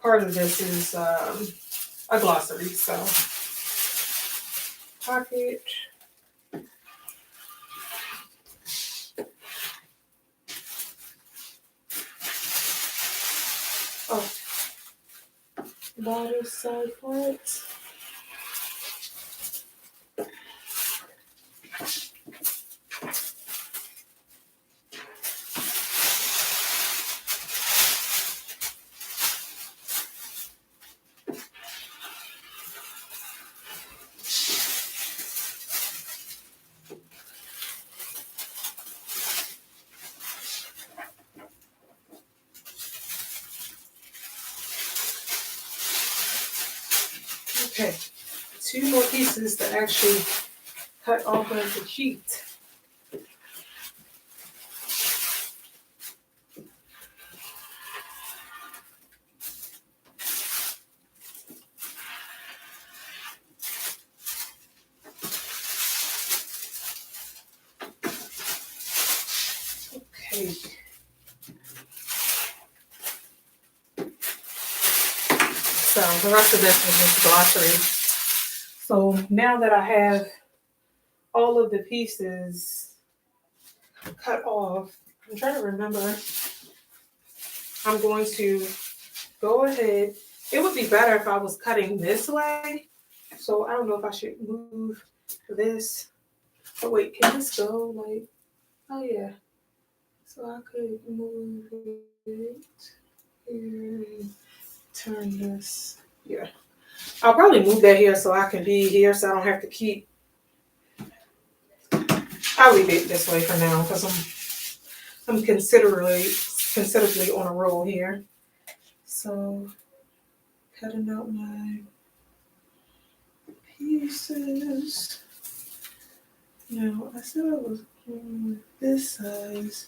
Part of this is a glossary. So pocket. Oh, bottom side front. Okay, two more pieces to actually cut off of the sheet. Okay. So the rest of this is just glossary. So now that I have all of the pieces cut off, I'm trying to remember. I'm going to go ahead. It would be better if I was cutting this way. So I don't know if I should move this. Oh wait, can this go like, oh yeah. So I could move it here and turn this. Yeah. I'll probably move that here so I can be here so I don't have to keep. I'll leave it this way for now because I'm considerably on a roll here. So cutting out my pieces. Now I said I was going this size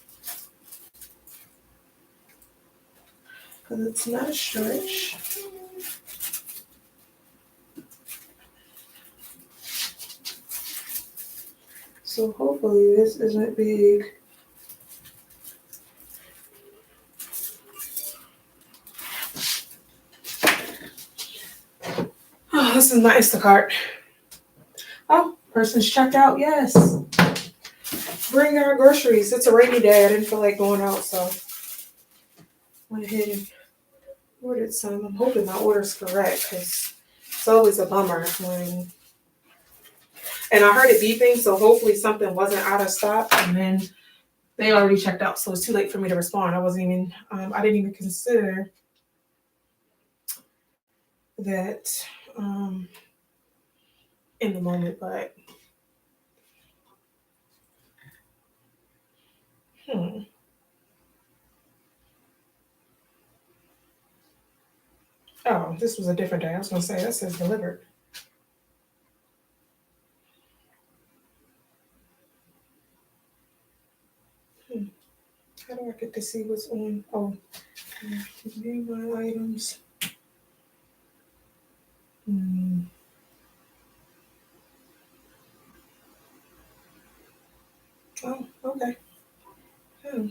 because it's not a stretch. So hopefully this isn't big. Oh, this is my Instacart. Oh, person's checked out, yes. Bring our groceries. It's a rainy day. I didn't feel like going out, so went ahead and ordered some. I'm hoping my order's correct because it's always a bummer when. And I heard it beeping, so hopefully something wasn't out of stock. And then they already checked out, so it's too late for me to respond. I didn't even consider that in the moment, but Oh, this was a different day. I was gonna say that says delivered. How do I get to see what's on? Oh, view my items. Oh, okay. Hmm.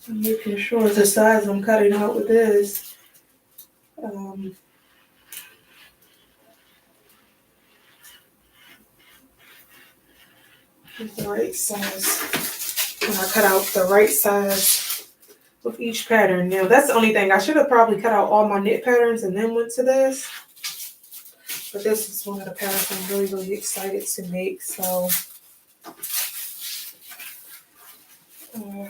I'm making sure the size I'm cutting out with this is the right size. When I cut out the right size with each pattern. Now that's the only thing. I should have probably cut out all my knit patterns and then went to this. But this is one of the patterns I'm really, really excited to make. So uh,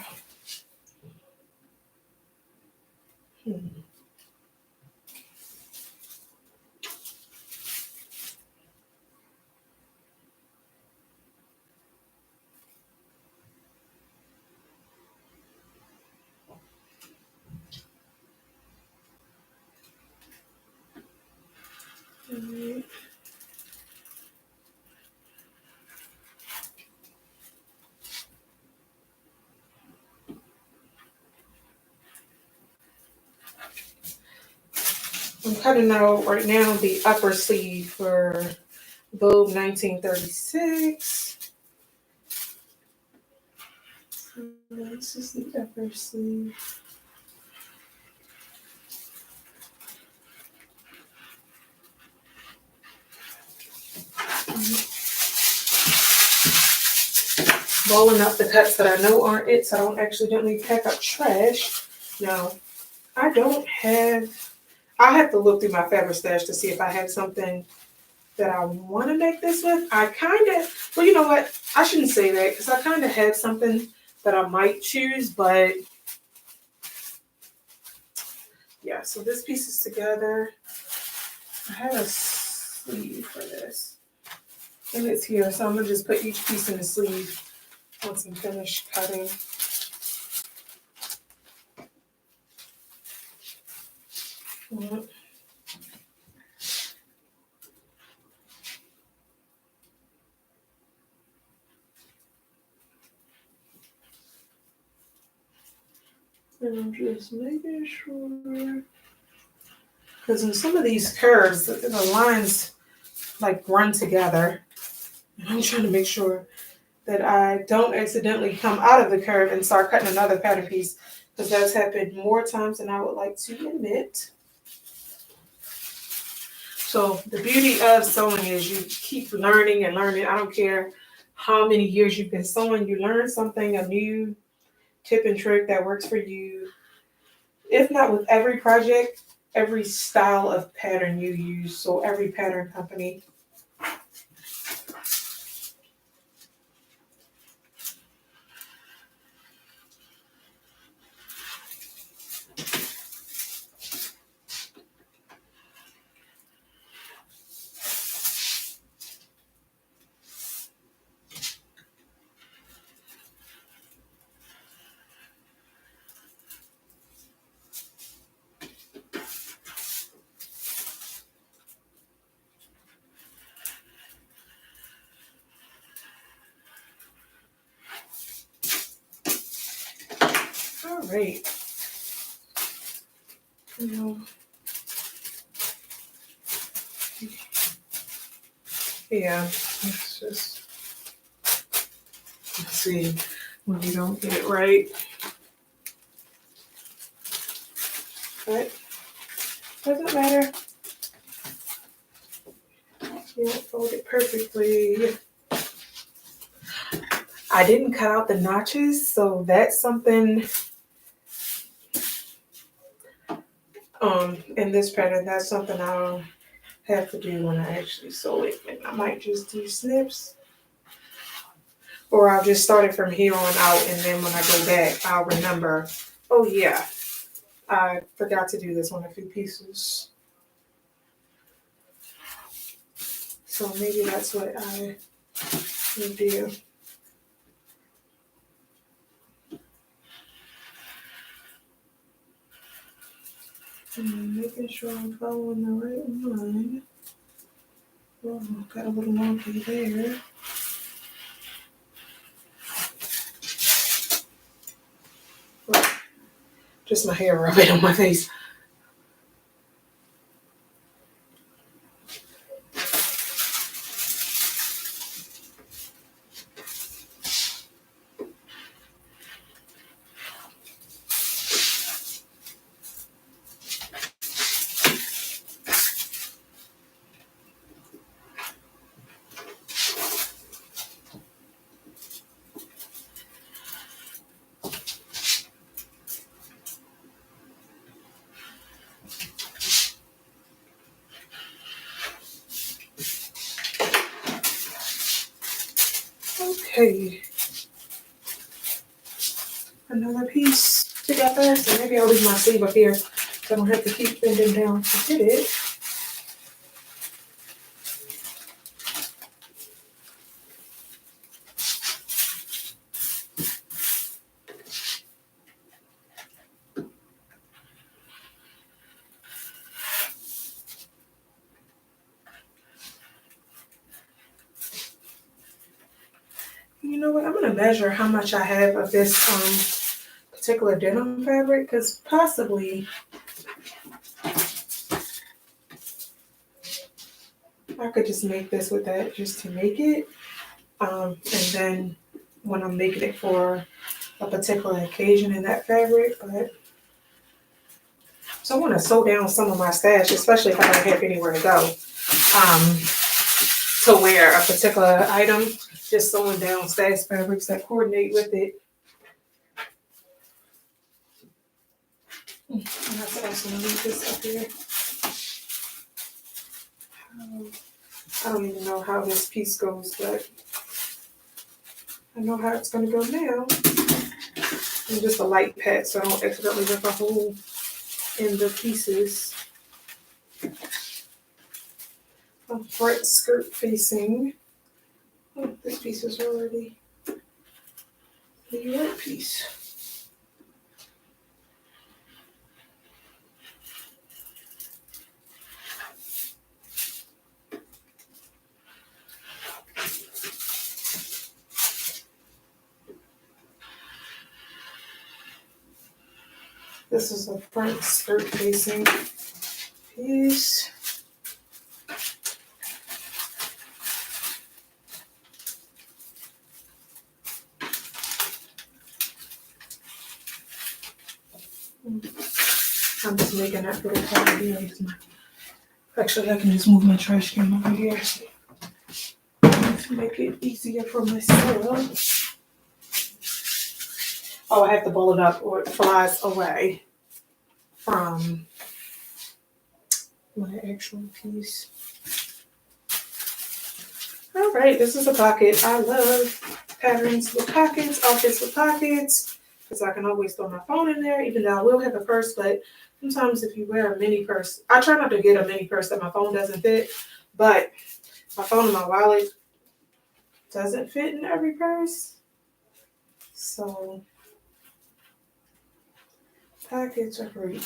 Alright. I'm cutting out right now the upper sleeve for Vogue 1936. So this is the upper sleeve. Rolling up the cuts that I know aren't it, so I don't accidentally pack up trash. Now, I have to look through my fabric stash to see if I have something that I want to make this with. Well, you know what? I shouldn't say that because I kind of have something that I might choose, but yeah, so this piece is together. I have a sleeve for this, and it's here, so I'm gonna just put each piece in the sleeve once I'm finished cutting. And I'm just making sure, because in some of these curves, the lines like run together. And I'm trying to make sure that I don't accidentally come out of the curve and start cutting another pattern piece, because that's happened more times than I would like to admit. So the beauty of sewing is you keep learning and learning. I don't care how many years you've been sewing, you learn something, a new tip and trick that works for you. If not with every project, every style of pattern you use. So every pattern company. All right. Yeah, it's just, let's see when you don't get it right. But doesn't matter. You don't fold it perfectly. I didn't cut out the notches, so that's something in this pattern, that's something I'll have to do when I actually sew it. And I might just do snips, or I'll just start it from here on out, and then when I go back, I'll remember, oh yeah, I forgot to do this on a few pieces. So maybe that's what I will do. And making sure I'm following the right line. Oh, got a little wonky there. Just my hair rubbing on my face. Okay. Another piece together. So maybe I'll leave my sleeve up here so I don't have to keep bending down to get it. You know what? I'm gonna measure how much I have of this particular denim fabric, because possibly I could just make this with that just to make it. And then when I'm making it for a particular occasion in that fabric, but so I want to sew down some of my stash, especially if I don't have anywhere to go. To wear a particular item, just sewing down stash fabrics that coordinate with it. I have to also leave this up here. I don't even know how this piece goes, but I know how it's going to go now. And just a light pat so I don't accidentally rip a hole in the pieces. A front skirt facing. Oh, this piece is already the right piece. This is a front skirt facing piece. I'm just making that little part here. Actually, I can just move my trash can over here to make it easier for myself. Oh, I have to ball it up or it flies away from my actual piece. All right, this is a pocket. I love patterns with pockets, outfits with pockets, because I can always throw my phone in there, even though I will have a purse, but sometimes if you wear a mini purse, I try not to get a mini purse that my phone doesn't fit, but my phone and my wallet doesn't fit in every purse. So pockets are great.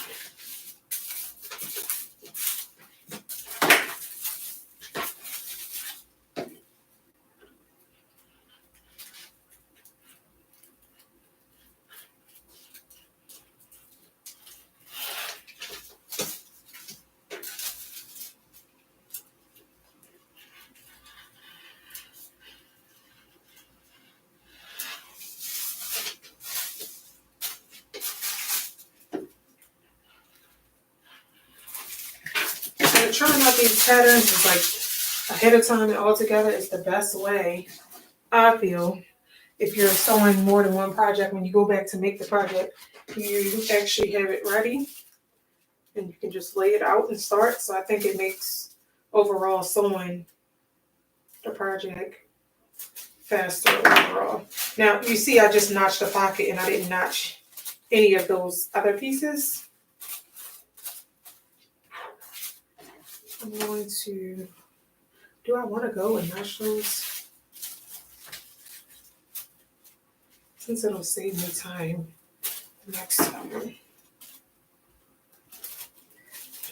And trying out these patterns is like ahead of time and all together is the best way, I feel. If you're sewing more than one project, when you go back to make the project, you actually have it ready and you can just lay it out and start. So I think it makes overall sewing the project faster overall. Now you see I just notched the pocket and I didn't notch any of those other pieces. I'm going to, do I want to go and notch those? Since it'll save me time next time.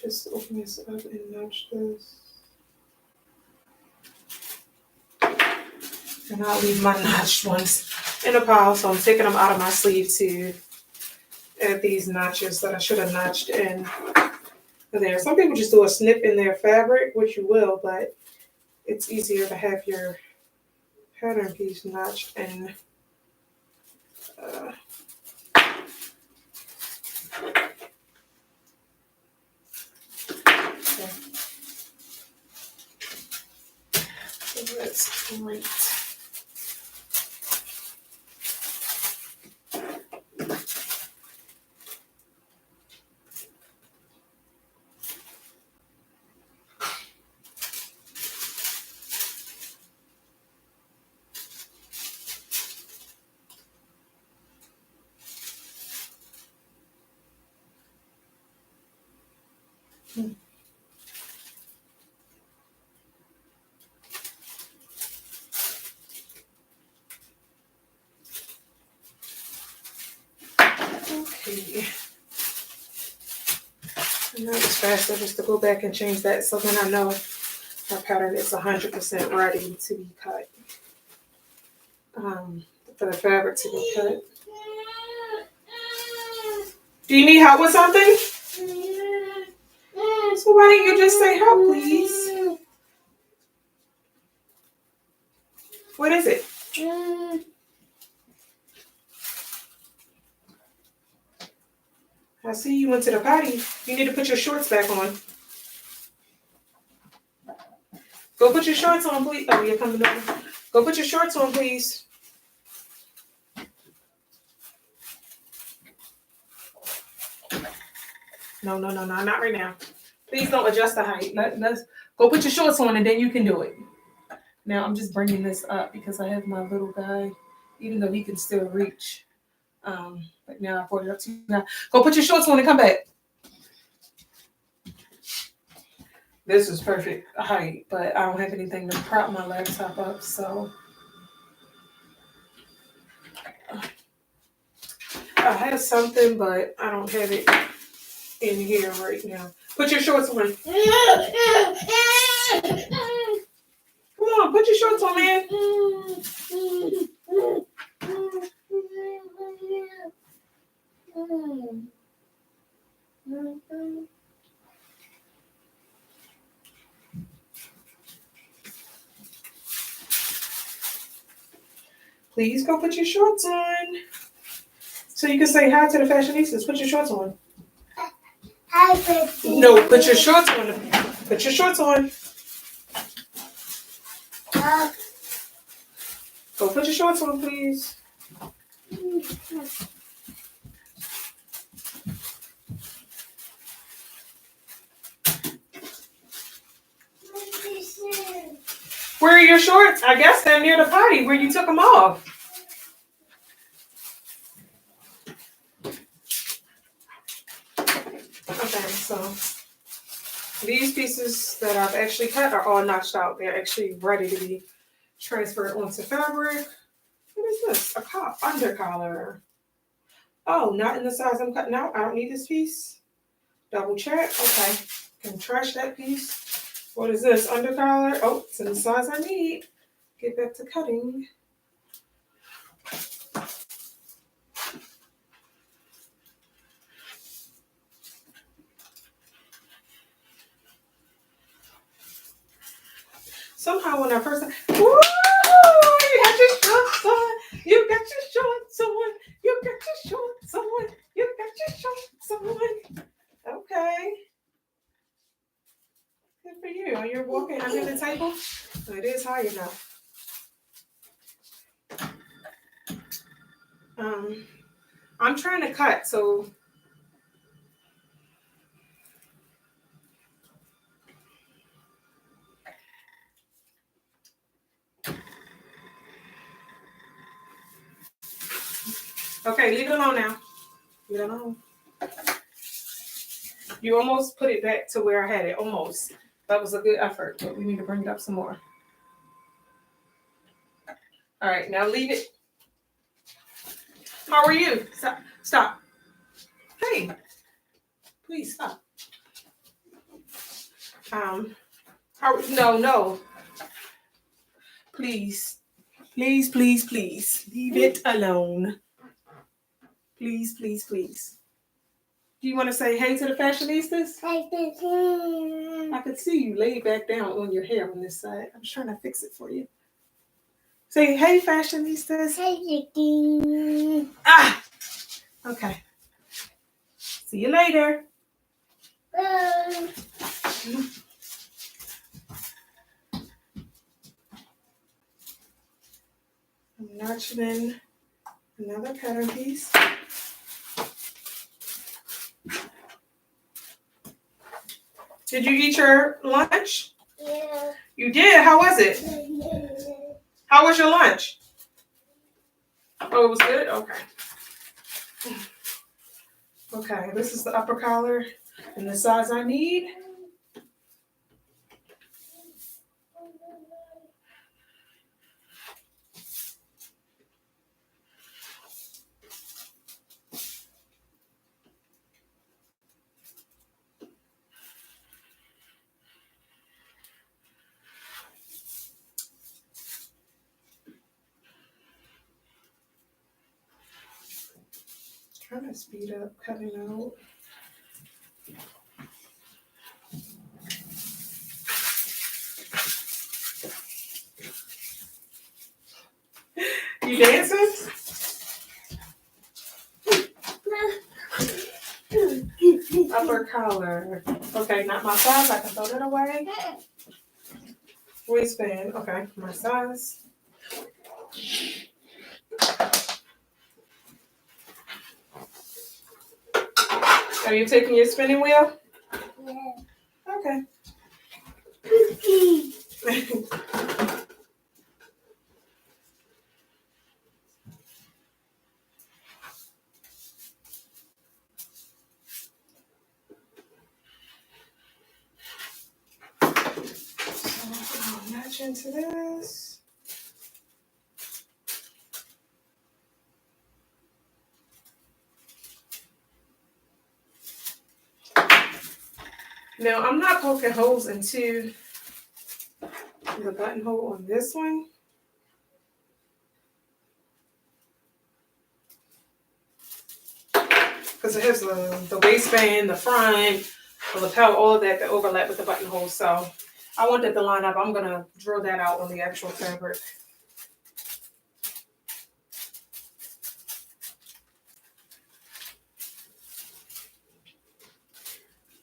Just open this up and notch this. And I'll leave my notched ones in a pile, so I'm taking them out of my sleeve to add these notches that I should have notched in there. Some people just do a snip in their fabric, which you will, but it's easier to have your pattern piece notched in. Okay. So that's great. Okay. And that was faster just to go back and change that so then I know my pattern is 100% ready to be cut. for the fabric to get cut. Do you need help with something? So why don't you just say help, please? What is it? I see you went to the potty. You need to put your shorts back on. Go put your shorts on, please. Oh, you're coming over. Go put your shorts on, please. No, not right now. Please don't adjust the height. Let's go put your shorts on and then you can do it. Now I'm just bringing this up because I have my little guy, even though he can still reach. But now I brought it up to you. Now go put your shorts on and come back. This is perfect height, but I don't have anything to prop my laptop up, so I have something, but I don't have it in here right now. Put your shorts on. Come on, put your shorts on, man. Please go put your shorts on. So you can say hi to the fashionistas. Put your shorts on. Hi, No, put your shorts on. Put your shorts on. Go put your shorts on, please. Where are your shorts? I guess they're near the potty where you took them off. Okay, so these pieces that I've actually cut are all notched out. They're actually ready to be transferred onto fabric. What is this? A under collar. Oh, not in the size I'm cutting out. I don't need this piece. Double check. Okay. Can trash that piece. What is this? Under collar. Oh, it's in the size I need. Get back to cutting. Somehow when I first, woo, you got your shorts on, you got your shorts on, you got your shorts on, you got your shorts on. Okay. Good for you. Are you walking under the table? Oh, it is high enough. I'm trying to cut, so okay, leave it alone now. Leave it alone. You almost put it back to where I had it. Almost. That was a good effort, but we need to bring it up some more. All right, now leave it. How are you? Stop. Stop. Hey, please stop. No. Please. Leave it alone. Please. Do you want to say hey to the fashionistas? I could see you laid back down on your hair on this side. I'm trying to fix it for you. Say hey, fashionistas. Hey, Ah! Okay. See you later. Bye. I'm notching in another pattern piece. Did you eat your lunch? Yeah. You did? How was it? How was your lunch? Oh, it was good? Okay. Okay, this is the upper collar in the size I need. trying to speed up cutting out. You dancing? Upper collar. Okay, not my size. I can throw that away. Waistband. Okay, my size. Are you taking your spinning wheel? Yeah. Okay. So I'll match into this. Now I'm not poking holes into the buttonhole on this one. Because it has the waistband, the front, the lapel, all of that overlap with the buttonhole. So I want that to line up. I'm going to drill that out on the actual fabric.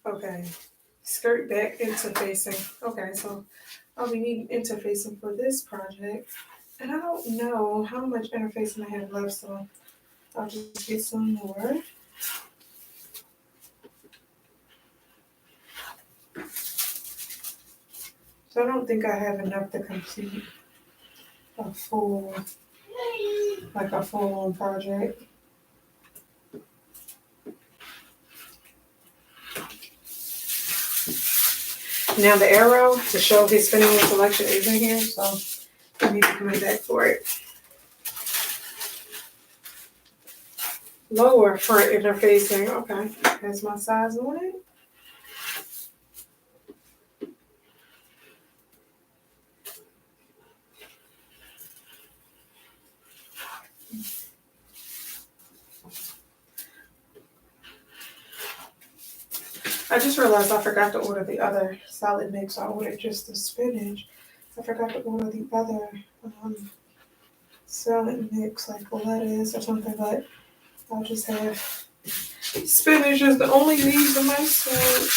Okay, skirt back interfacing. Okay, so I'll be needing interfacing for this project. And I don't know how much interfacing I have left, so I'll just get some more. So I don't think I have enough to complete a full, like a full-on project. Now the arrow to show his spinning wheel selection is in here, so I need to come back for it. Lower front interfacing, okay. Has my size on it. I just realized I forgot to order the other salad mix. I ordered just the spinach. I forgot to order the other salad mix, like lettuce or something, but I'll just have spinach as the only leaves in my salad.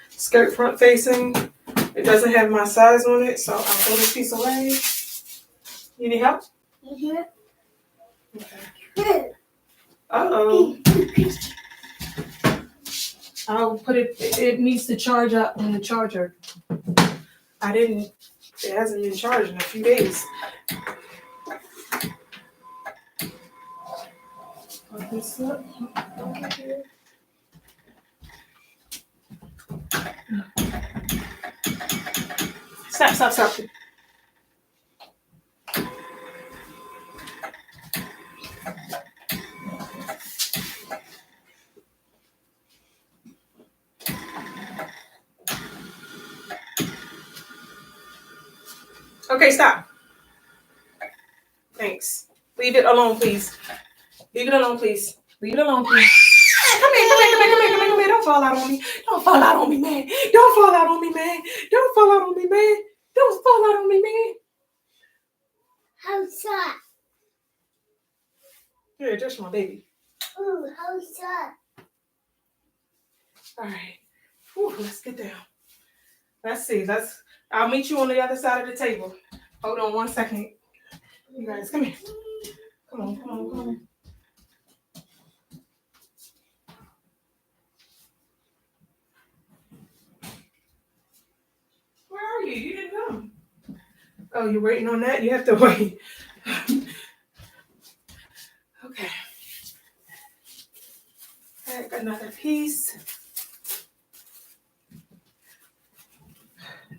Skirt front facing. It doesn't have my size on it, so I'll throw this piece away. You need help? Mm-hmm. Okay. Uh-oh. I'll put it, it needs to charge up on the charger. It hasn't been charged in a few days. Put this up. Over here. Stop. Okay, stop. Thanks. Leave it alone, please. Leave it alone, please. Leave it alone, please. Come here. Don't fall out on me. Don't fall out on me, man. Don't fall out on me, man. Don't fall out on me, man. Don't fall out on me, man. How's that? Here, just my baby. Ooh, how's that? All right. Whew, let's get down. Let's see. I'll meet you on the other side of the table. Hold on 1 second. You guys, come here. Come on. Where are you? You didn't come. Oh, you're waiting on that? You have to wait. Okay. Back another piece.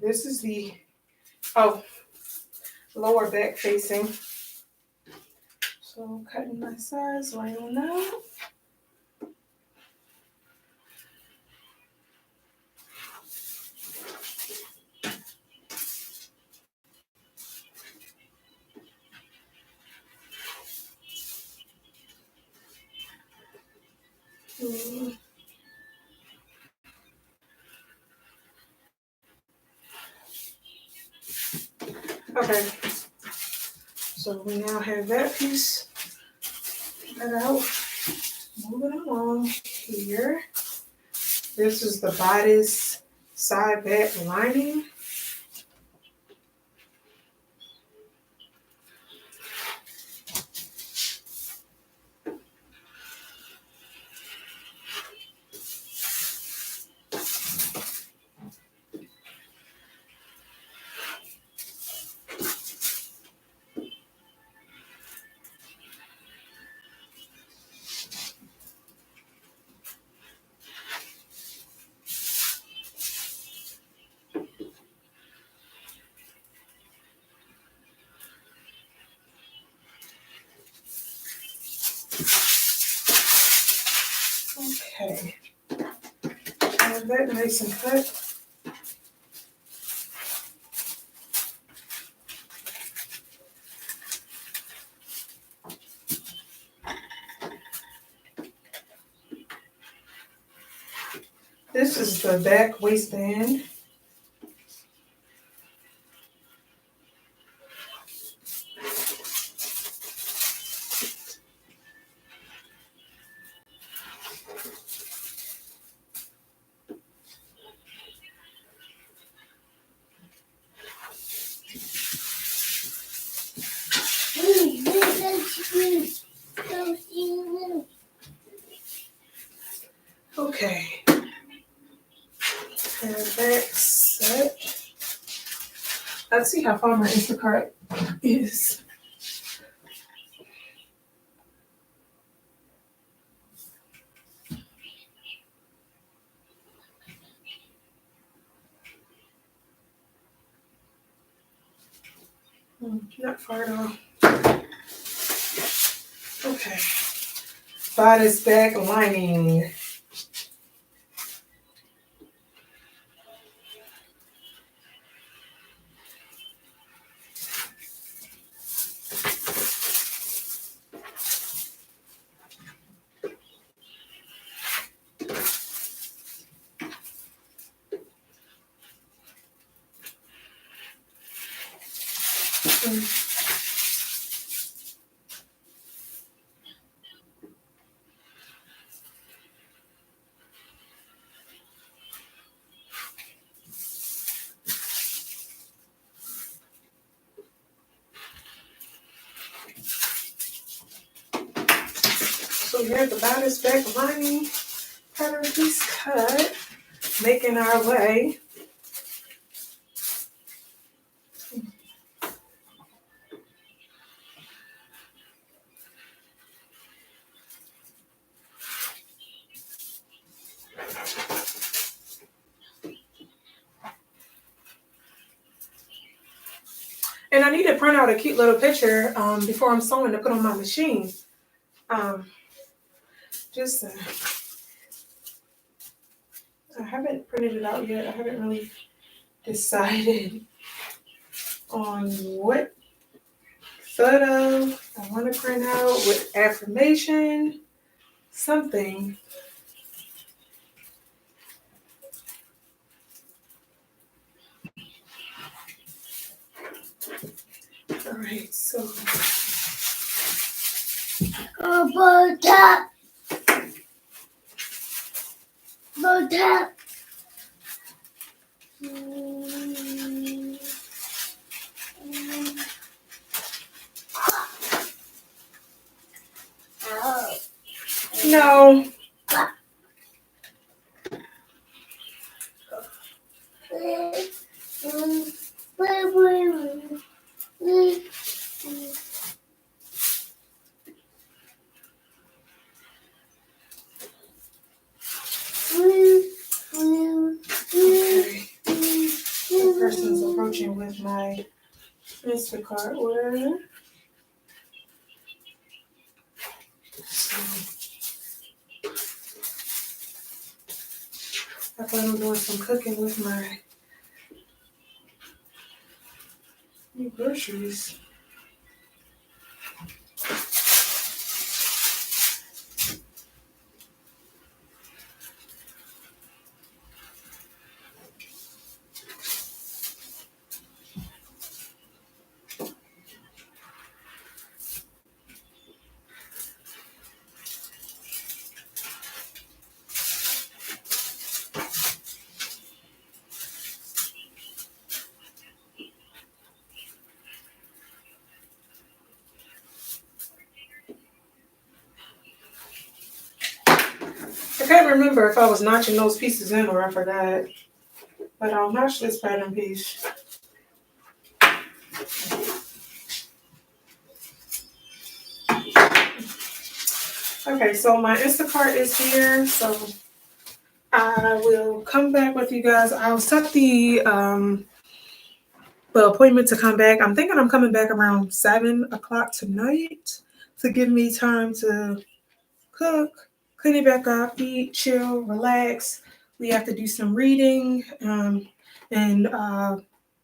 This is the lower back facing. So cutting my size right on now. Okay, so we now have that piece cut out. Moving along here. This is the bodice side back lining. Okay, have that nice and cut. This is the back waistband. Okay, have that set. Let's see how far my Instacart is. Not far at all. Okay. Bodice back lining. So we have the bodice back lining pattern piece cut, making our way. And I need to print out a cute little picture before I'm sewing to put on my machine. Just I haven't printed it out yet. I haven't really decided on what photo I want to print out with affirmation, something. All right, so. Bow tap. Bow tap. No. Okay. The person's approaching with my Instacart order. So I plan on doing some cooking with my new groceries. remember if I was notching those pieces in or I forgot. But I'll notch this pattern piece. Okay, so my Instacart is here. So I will come back with you guys. I'll set the appointment to come back. I'm thinking I'm coming back around 7 o'clock tonight to give me time to cook, clean it back up, eat, chill, relax. We have to do some reading and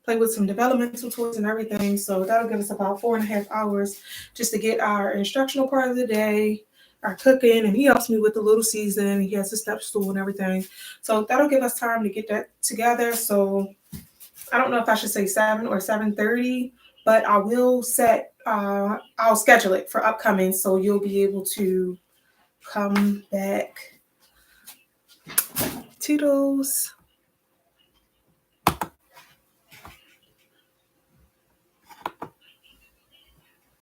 play with some developmental toys and everything. So that'll give us about 4.5 hours just to get our instructional part of the day, our cooking, and he helps me with the little season. He has a step stool and everything. So that'll give us time to get that together. So I don't know if I should say 7 or 7:30, but I will I'll schedule it for upcoming so you'll be able to come back. Toodles.